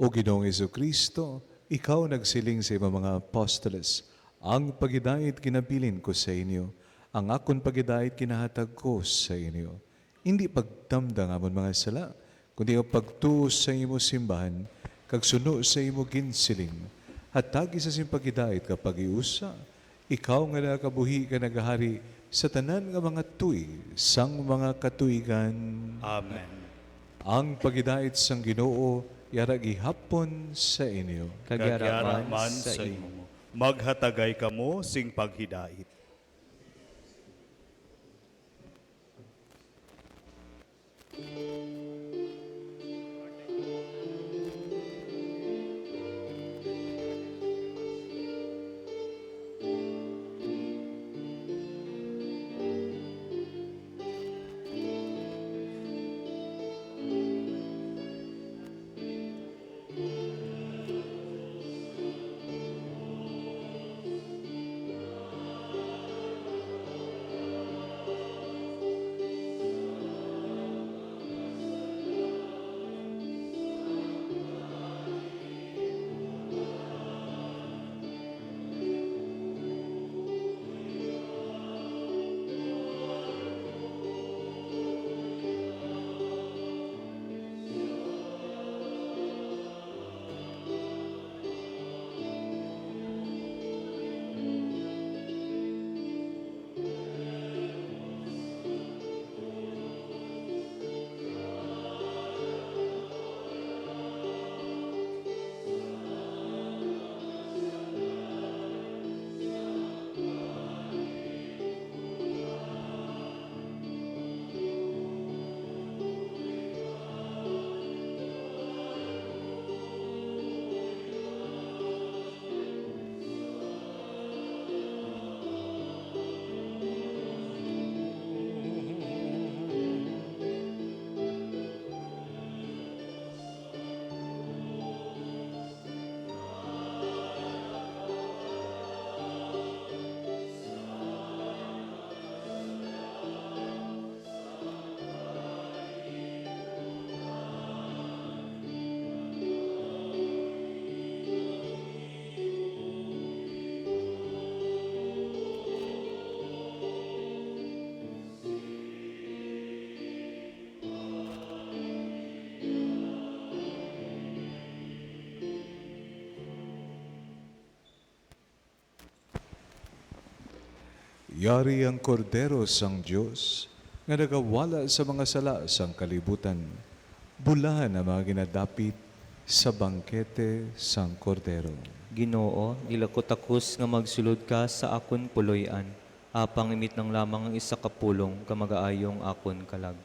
O Ginoong Kristo, ikaw nagsiling sa imong mga apostoles, ang pagidait kinabilin ko sa inyo, ang akon pagidait kinahatag ko sa inyo. Hindi pagdamdang amon mga sala, kundi ang pagtuo sa imo simbahan, kag suno sa imo ginsiling. Hatagi sa simpagidait kapag iusa, ikaw nga nakabuhi ka nagahari sa tanan nga mga tuig, sang mga katuigan. Amen. Ang pagidait sang Ginoo yaragi hapon sa inyo. Kagyaraman sa imo. imo. Maghatagay kamo sing paghidait. Yari ang kordero sang Diyos, nga nagawala sa mga sala sang kalibutan. Bulahan ang mga ginadapit sa bangkete sang kordero. Ginoo, dilakot akos nga magsulod ka sa akon puloy-an. Apang imit ng lamang ang isa kapulong kamagaayong akon kalag.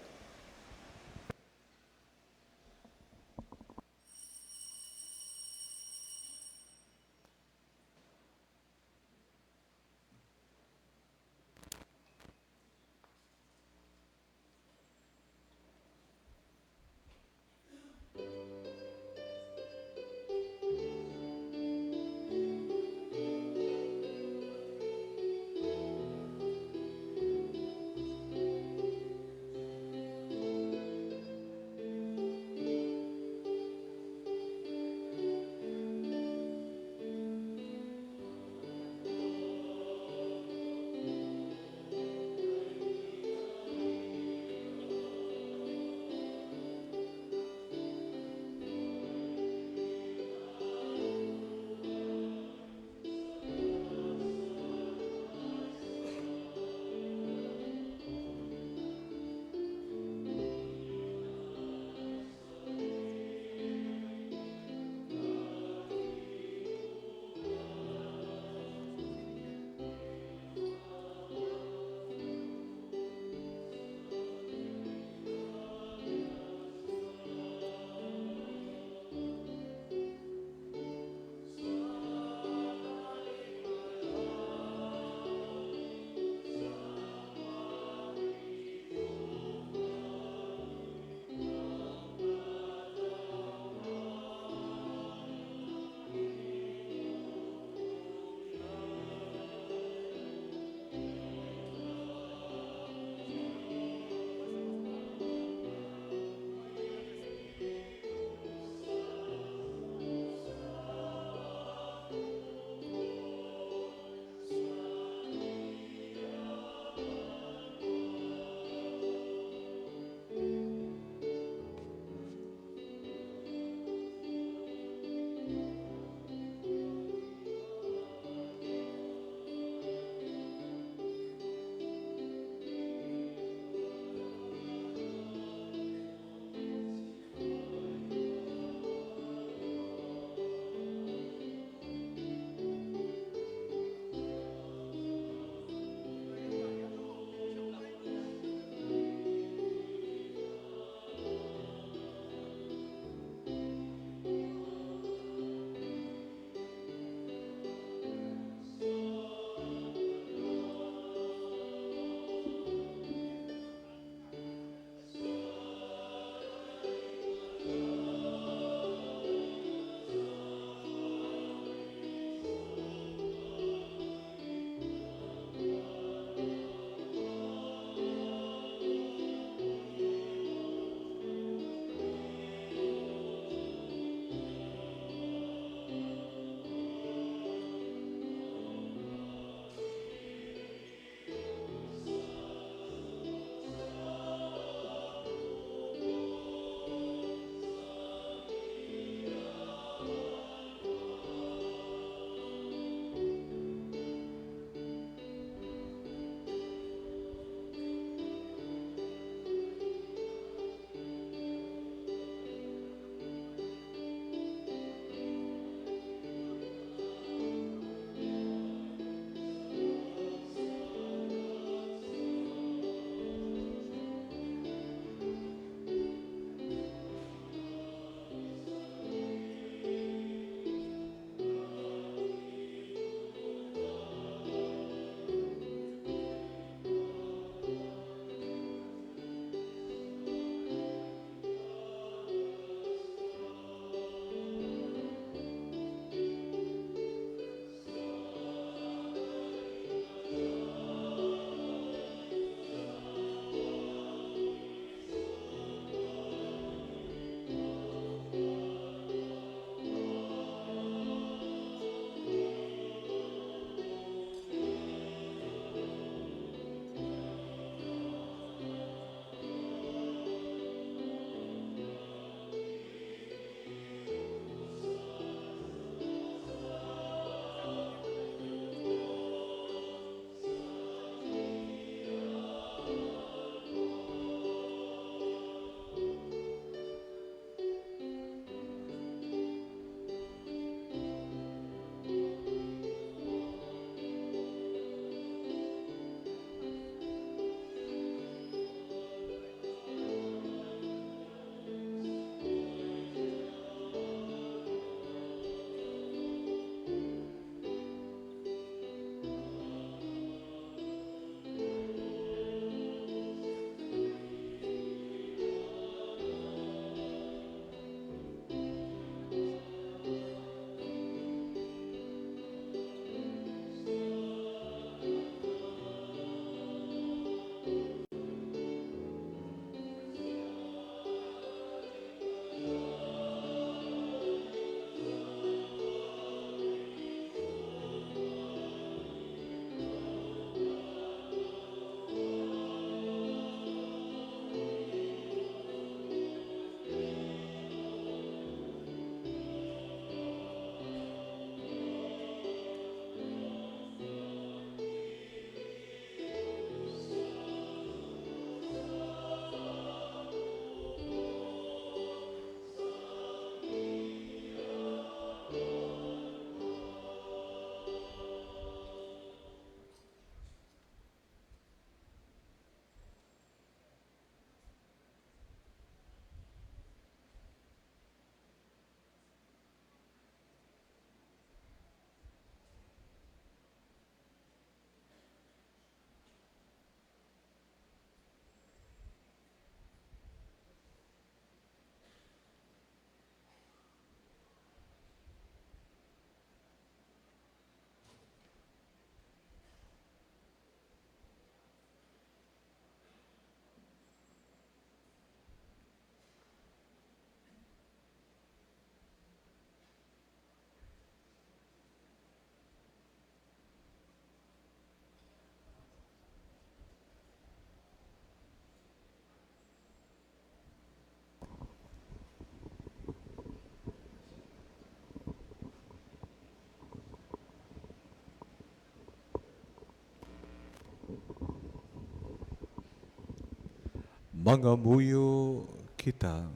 Mangamuyo kita.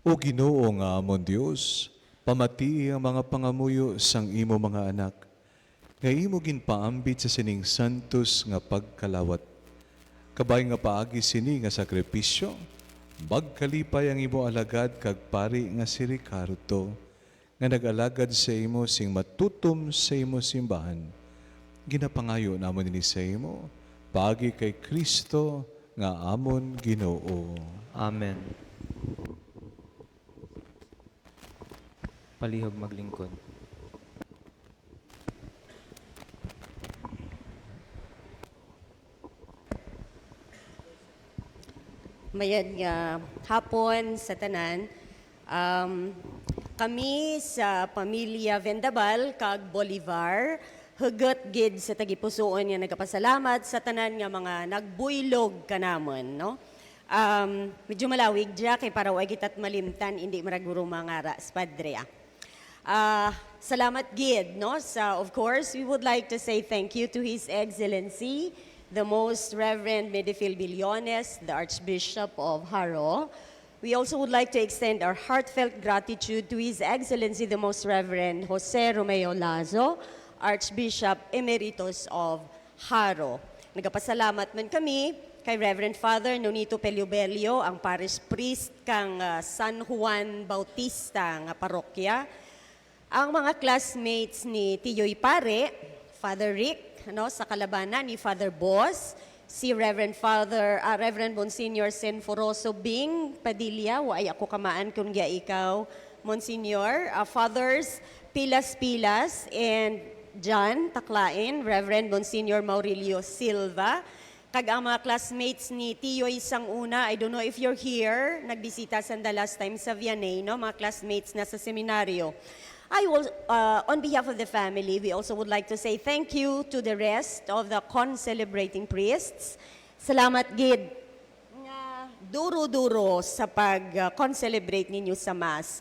O Ginoo nga amon Dios, pamatii ang mga pangamuyo sang imo mga anak, nga imo ginpaambit sa sining santos nga pagkalawat. Kabay nga paagi sini nga sakripisyo, magkalipay ang imo alagad kag pari nga si Ricardo, nga nag-alagad sa imo sing matutom sa imo simbahan. Ginapangayo namon ini sa imo, paagi kay Kristo nga amon Ginoo. Amen. Palihog maglingkod. Mayad nga hapon sa tanan. Kami sa pamilya Vendabal kag Bolivar hugot gid sa tagipusoon nga nagapasalamat sa tanan nga mga nagbuylog kanamon, no? Medyo malawig dya kay para wag gitat malimtan hindi maraguro mga ra Padre. Salamat gid, no? Of course, we would like to say thank you to His Excellency the Most Reverend Medifil Billones, the Archbishop of Haro. We also would like to extend our heartfelt gratitude to His Excellency the Most Reverend Jose Romeo Lazo, Archbishop Emeritus of Haro. Nagapasalamat man kami kay Reverend Father Nonito Peliobelio, ang parish priest kang San Juan Bautista nga parokya, ang mga classmates ni Tiyoy Pare, Father Rick, sa kalabanan ni Father Boss, si Reverend Monsignor Senforoso Bing Padilla, ay ako kamaan kung gya ikaw, Monsignor, Fathers Pilas, and John Taklain, Reverend Monsignor Maurilio Silva, kag ang mga classmates ni Tiyoy Sanguna. I don't know if you're here, nagbisita sa the last time sa Vianney, no? Mga classmates na sa seminaryo. I will, on behalf of the family, we also would like to say thank you to the rest of the con-celebrating priests. Salamat gid nga duro-duro sa pag-con-celebrate ninyo sa Mass.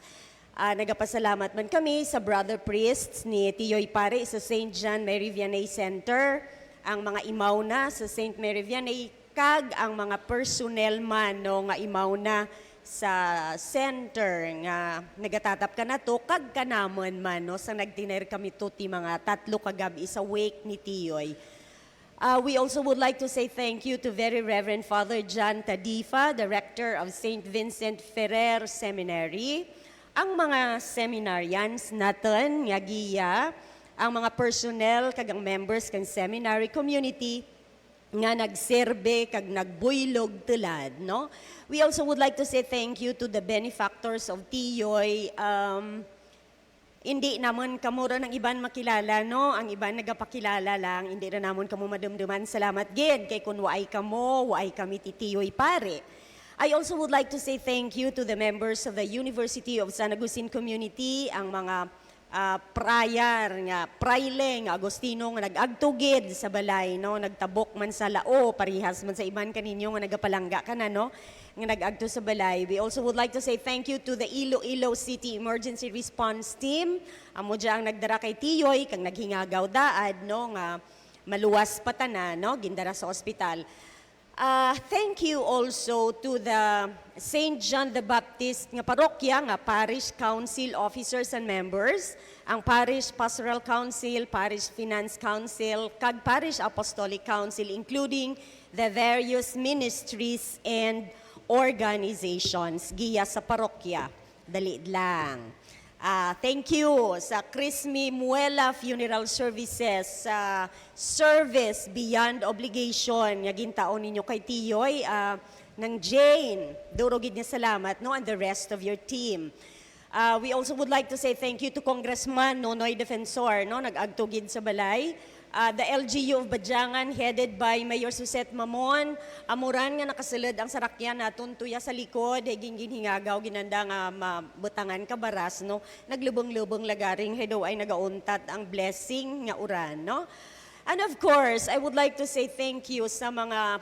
Nagapasalamat man kami sa brother priests ni Tiyoy Pare sa St. John Mary Vianney Center, ang mga imaw na sa St. Mary Vianney, kag ang mga personnel man no, nga imaw na sa center nga nagatatap ka na to, kag kanamon man no, sa nagtiner kami to ti mga 3 kagabi sa wake ni Tiyoy. We also would like to say thank you to Very Reverend Father John Tadifa, the Rector of St. Vincent Ferrer Seminary, ang mga seminarians natin, nga giya, ang mga personnel, kag ang members kang seminary community, nga nagserbe, kag nagbuylog tulad, no? We also would like to say thank you to the benefactors of Tiyoy. Hindi naman kamo ron ang iban makilala, no? Ang iban nagapakilala lang, hindi na naman kamo madumduman. Salamat gid kay kun waay kamo, waay kami ti Tiyoy Pare. I also would like to say thank you to the members of the University of San Agustin Community, ang mga prayar nga praile nga Agostino nga nag-agtugid sa balay, no, nagtabok man sa lao, parihas man sa iban kaninyo nga nagapalangga ka na, no, nga nag-agto sa balay. We also would like to say thank you to the Iloilo City Emergency Response Team, amo dya ang nagdara kay Tiyoy kang naghingagaw daad, no, nga maluwas patana, no, gindara sa ospital. Thank you also to the St. John the Baptist nga parokya nga Parish Council officers and members, ang Parish Pastoral Council, Parish Finance Council, kag Parish Apostolic Council, including the various ministries and organizations giya sa parokya. Dali lang. Thank you sa Crismi Muela Funeral Services, service beyond obligation, nga gintaon ninyo kay Tiyoy, ng Jane, durogid niya salamat, no, and the rest of your team. We also would like to say thank you to Congressman Nonoy Defensor, no, nag-agtugid sa balay. The LGU of Badyangan, headed by Mayor Suzette Mamon, amuran nga nakasulod ang sarakyan naton tuya sa likod, ginhingagaw, ginanda nga mabutangan kabaras, no, naglubong-lubong lagaring, hedo ay nagauntat ang blessing nga uran, no. And of course, I would like to say thank you sa mga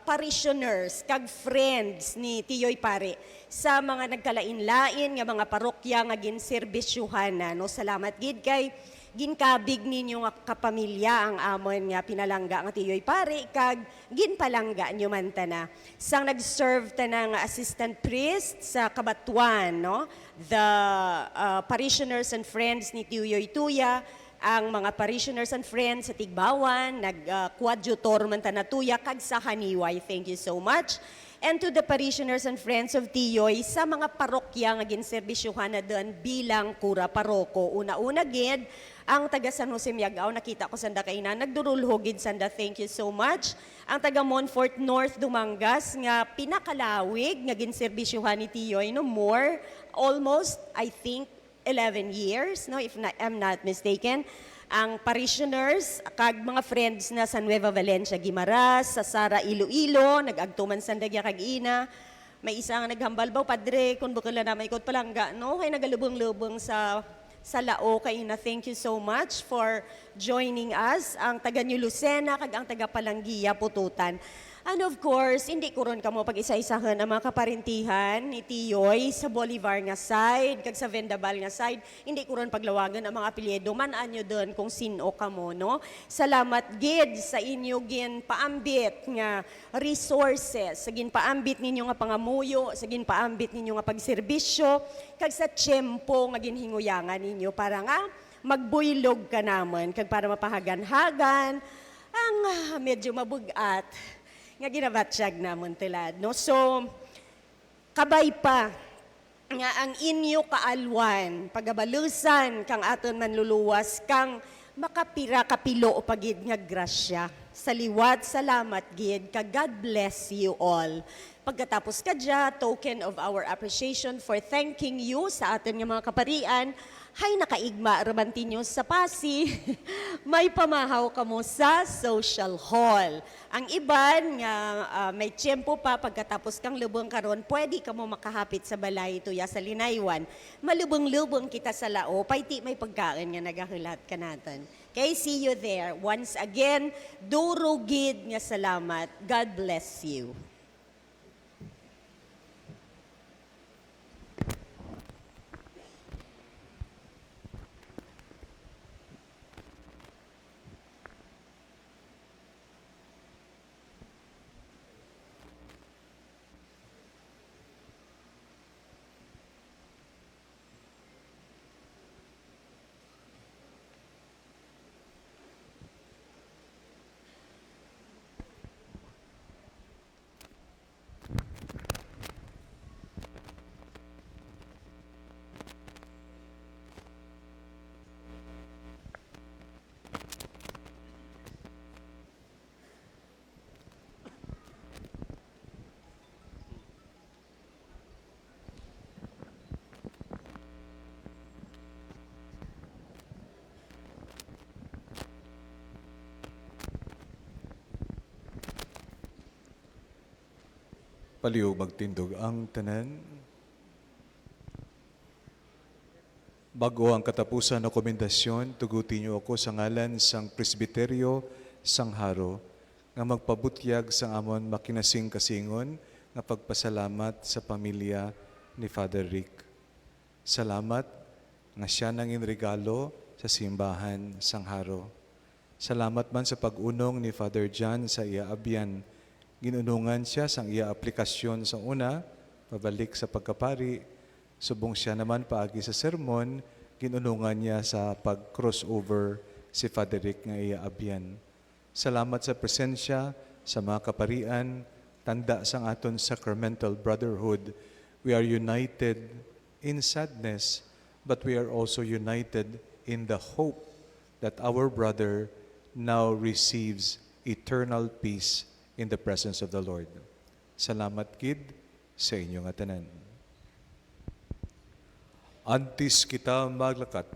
parishioners, kag friends ni Tiyoy Pare, sa mga nagkalain-lain nga mga parokya nga ginserbisyuhan na, no. Salamat gid kay ginkabig ninyo nga kapamilya ang amon nga pinalangga nga tiyoy pare, kag ginpalangga nyo man tana. Sang nag-serve tana nga assistant priest sa Kabatuan, no? The parishioners and friends ni Tiyoy Tuya, ang mga parishioners and friends sa Tigbawan, nag-coadjutor man tana Tuya, kag sa Haniway. Thank you so much. And to the parishioners and friends of Tiyoy sa mga parokya nga ginserbisyuhan na doon bilang kura paroko. Una-una gid, ang taga San Jose Miagao, nakita ko sanda kaina, nagdurulhogid sanda, thank you so much. Ang taga Montfort North Dumangas, nga pinakalawig, nga ginserbisyuhan ni Tiyoy, no more, almost, I think, 11 years, no, if I'm not mistaken. Ang parishioners, kag mga friends na sa Nueva Valencia, Guimaras, sa Sara, Iloilo, nag-agtuman sandagya kag ina. May isa nga naghambalbaw, padre, kung bukala na may ikot palangga, no, kay nagalubong-lubong sa Lao kay ina. Thank you so much for joining us. Ang taga New Lucena, kag ang taga Palanggia, Pututan. And of course, hindi ko ron kamo pag-isa-isahan ang mga kaparintihan ni Tiyoy sa Bolivar nga side, kag sa Vendaval nga side. Hindi ko ron paglawagan ang mga apelyido. Manaan nyo doon kung sino kamo, no? Salamat gid sa inyo gin paambit nga resources, sa gin paambit ninyo nga pangamuyo, sa gin paambit ninyo nga pagserbisyo, kag sa tiyempo nga ginhinguyangan ninyo para nga magbuylog ka naman, kag para mapahagan-hagan ang medyo mabugat nga ginabatsyag namon tilad, no? So, kabay pa nga ang inyo kaalwan, pagabalusan kang aton manluluwas, kang makapira kapilo o pagid nga grasya. Saliwat, salamat gid, ka God bless you all. Pagkatapos ka dya, token of our appreciation for thanking you sa aton nga mga kaparian, hay nakaigma ramantinyo sa Pasi, may pamahaw kamo sa social hall. Ang iban nga may tiyempo pa pagkatapos kang lubong karon, pwede kamo makahapit sa balay tuya sa Linaywan. Malubong-lubong kita sa Lao, paiti may pagkain nga nagahulat ka natin. Okay, see you there. Once again, durugid nga salamat. God bless you. Palihog magtindog ang tanan. Bago ang katapusan ng komendasyon, tugutin niyo ako sa ngalan sang Presbiteryo sang Haro nga magpabutyag sang amon makinasing kasingon nga pagpasalamat sa pamilya ni Father Rick. Salamat nga siya nangin regalo sa simbahan sang Haro. Salamat man sa pag-unong ni Father John sa iya abyan. Ginunungan siya sang iya aplikasyon sa una, pabalik sa pagkapari. Subong siya naman paagi sa sermon, ginunungan niya sa pag-crossover si Father Rick nga iya abyan. Salamat sa presensya sa mga kaparian, tanda sang aton sacramental brotherhood. We are united in sadness, but we are also united in the hope that our brother now receives eternal peace in the presence of the Lord. Salamat gid sa inyong atanan. Antes kita maglakat,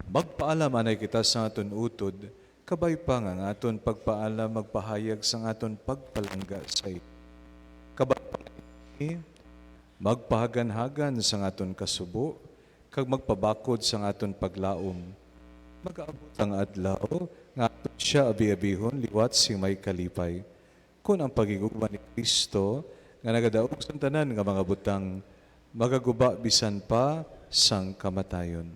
magpaalam anay kita sa aton utod, kabay pa nga aton pagpaalam magpahayag sa aton pagpalangga sa iyo. Kabay pa magpahagan-hagan sa aton kasubo, kag magpabakod sa aton paglaom. Mag-aabot ang adlaw, nga aton siya abi-abihon, liwat sing may kalipay. Kung ang pagigugma ni Kristo nga nagadaog sa tanan nga mga butang magaguba bisan pa sang kamatayon.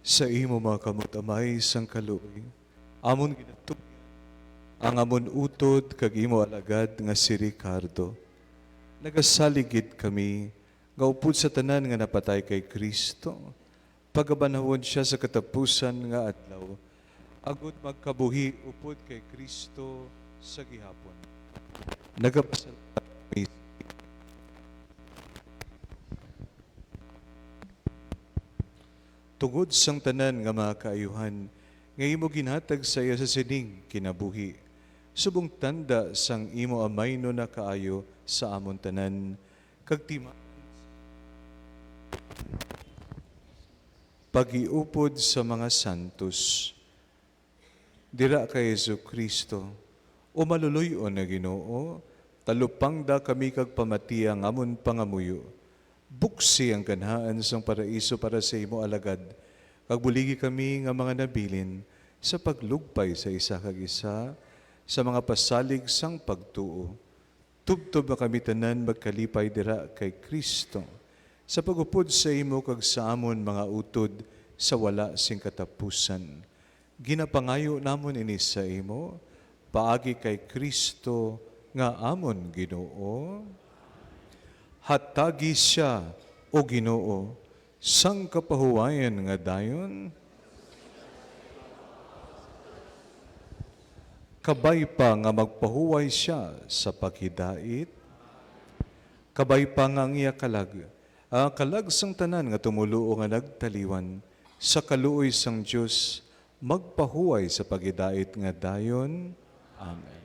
Sa imo mga kamot amay sang kaluoy, amon ginatug ang amon utod kag imo alagad nga si Ricardo. Nagasaligid kami nga upod sa tanan nga napatay kay Kristo. Pagabanhawon siya sa katapusan nga adlaw. Agud magkabuhi upod kay Kristo sa gihapon. Nagapasalamat kami tungod sang tanan nga mga kaayuhan, nga imo ginhatag sa iya sa sining kinabuhi. Subong tanda sang imo amay no na kaayo sa amon tanan, kag pag-iupod sa mga santos. Dira kay Jesu Kristo, o maluluyon na Ginoo, talupang da kami kag pamati ang amon pangamuyo. Buksi ang kanhaan sang paraiso para sa imo alagad, kag buligi kami nga mga nabilin sa paglugpay sa isa kag isa, sa mga pasalig sang pagtuo. Tubtob na kami tanan magkalipay dira kay Kristo, sa pagupod sa imo kag sa amon mga utod sa wala sing katapusan. Ginapangayo namon ini sa imo, paagi kay Kristo nga amon Ginoo. Hatagi siya, o Ginoo, sang kapahuwayan nga dayon. Kabay pa nga magpahuway siya sa paghidait. Kabay pa nga ang iya kalag. Ang kalag sang tanan nga tumuluo nga nagtaliwan. Sa kaluoy sang Diyos, magpahuway sa paghidait nga dayon. Amen.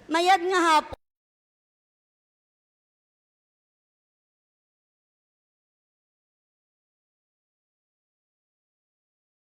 Mayad nga hapon.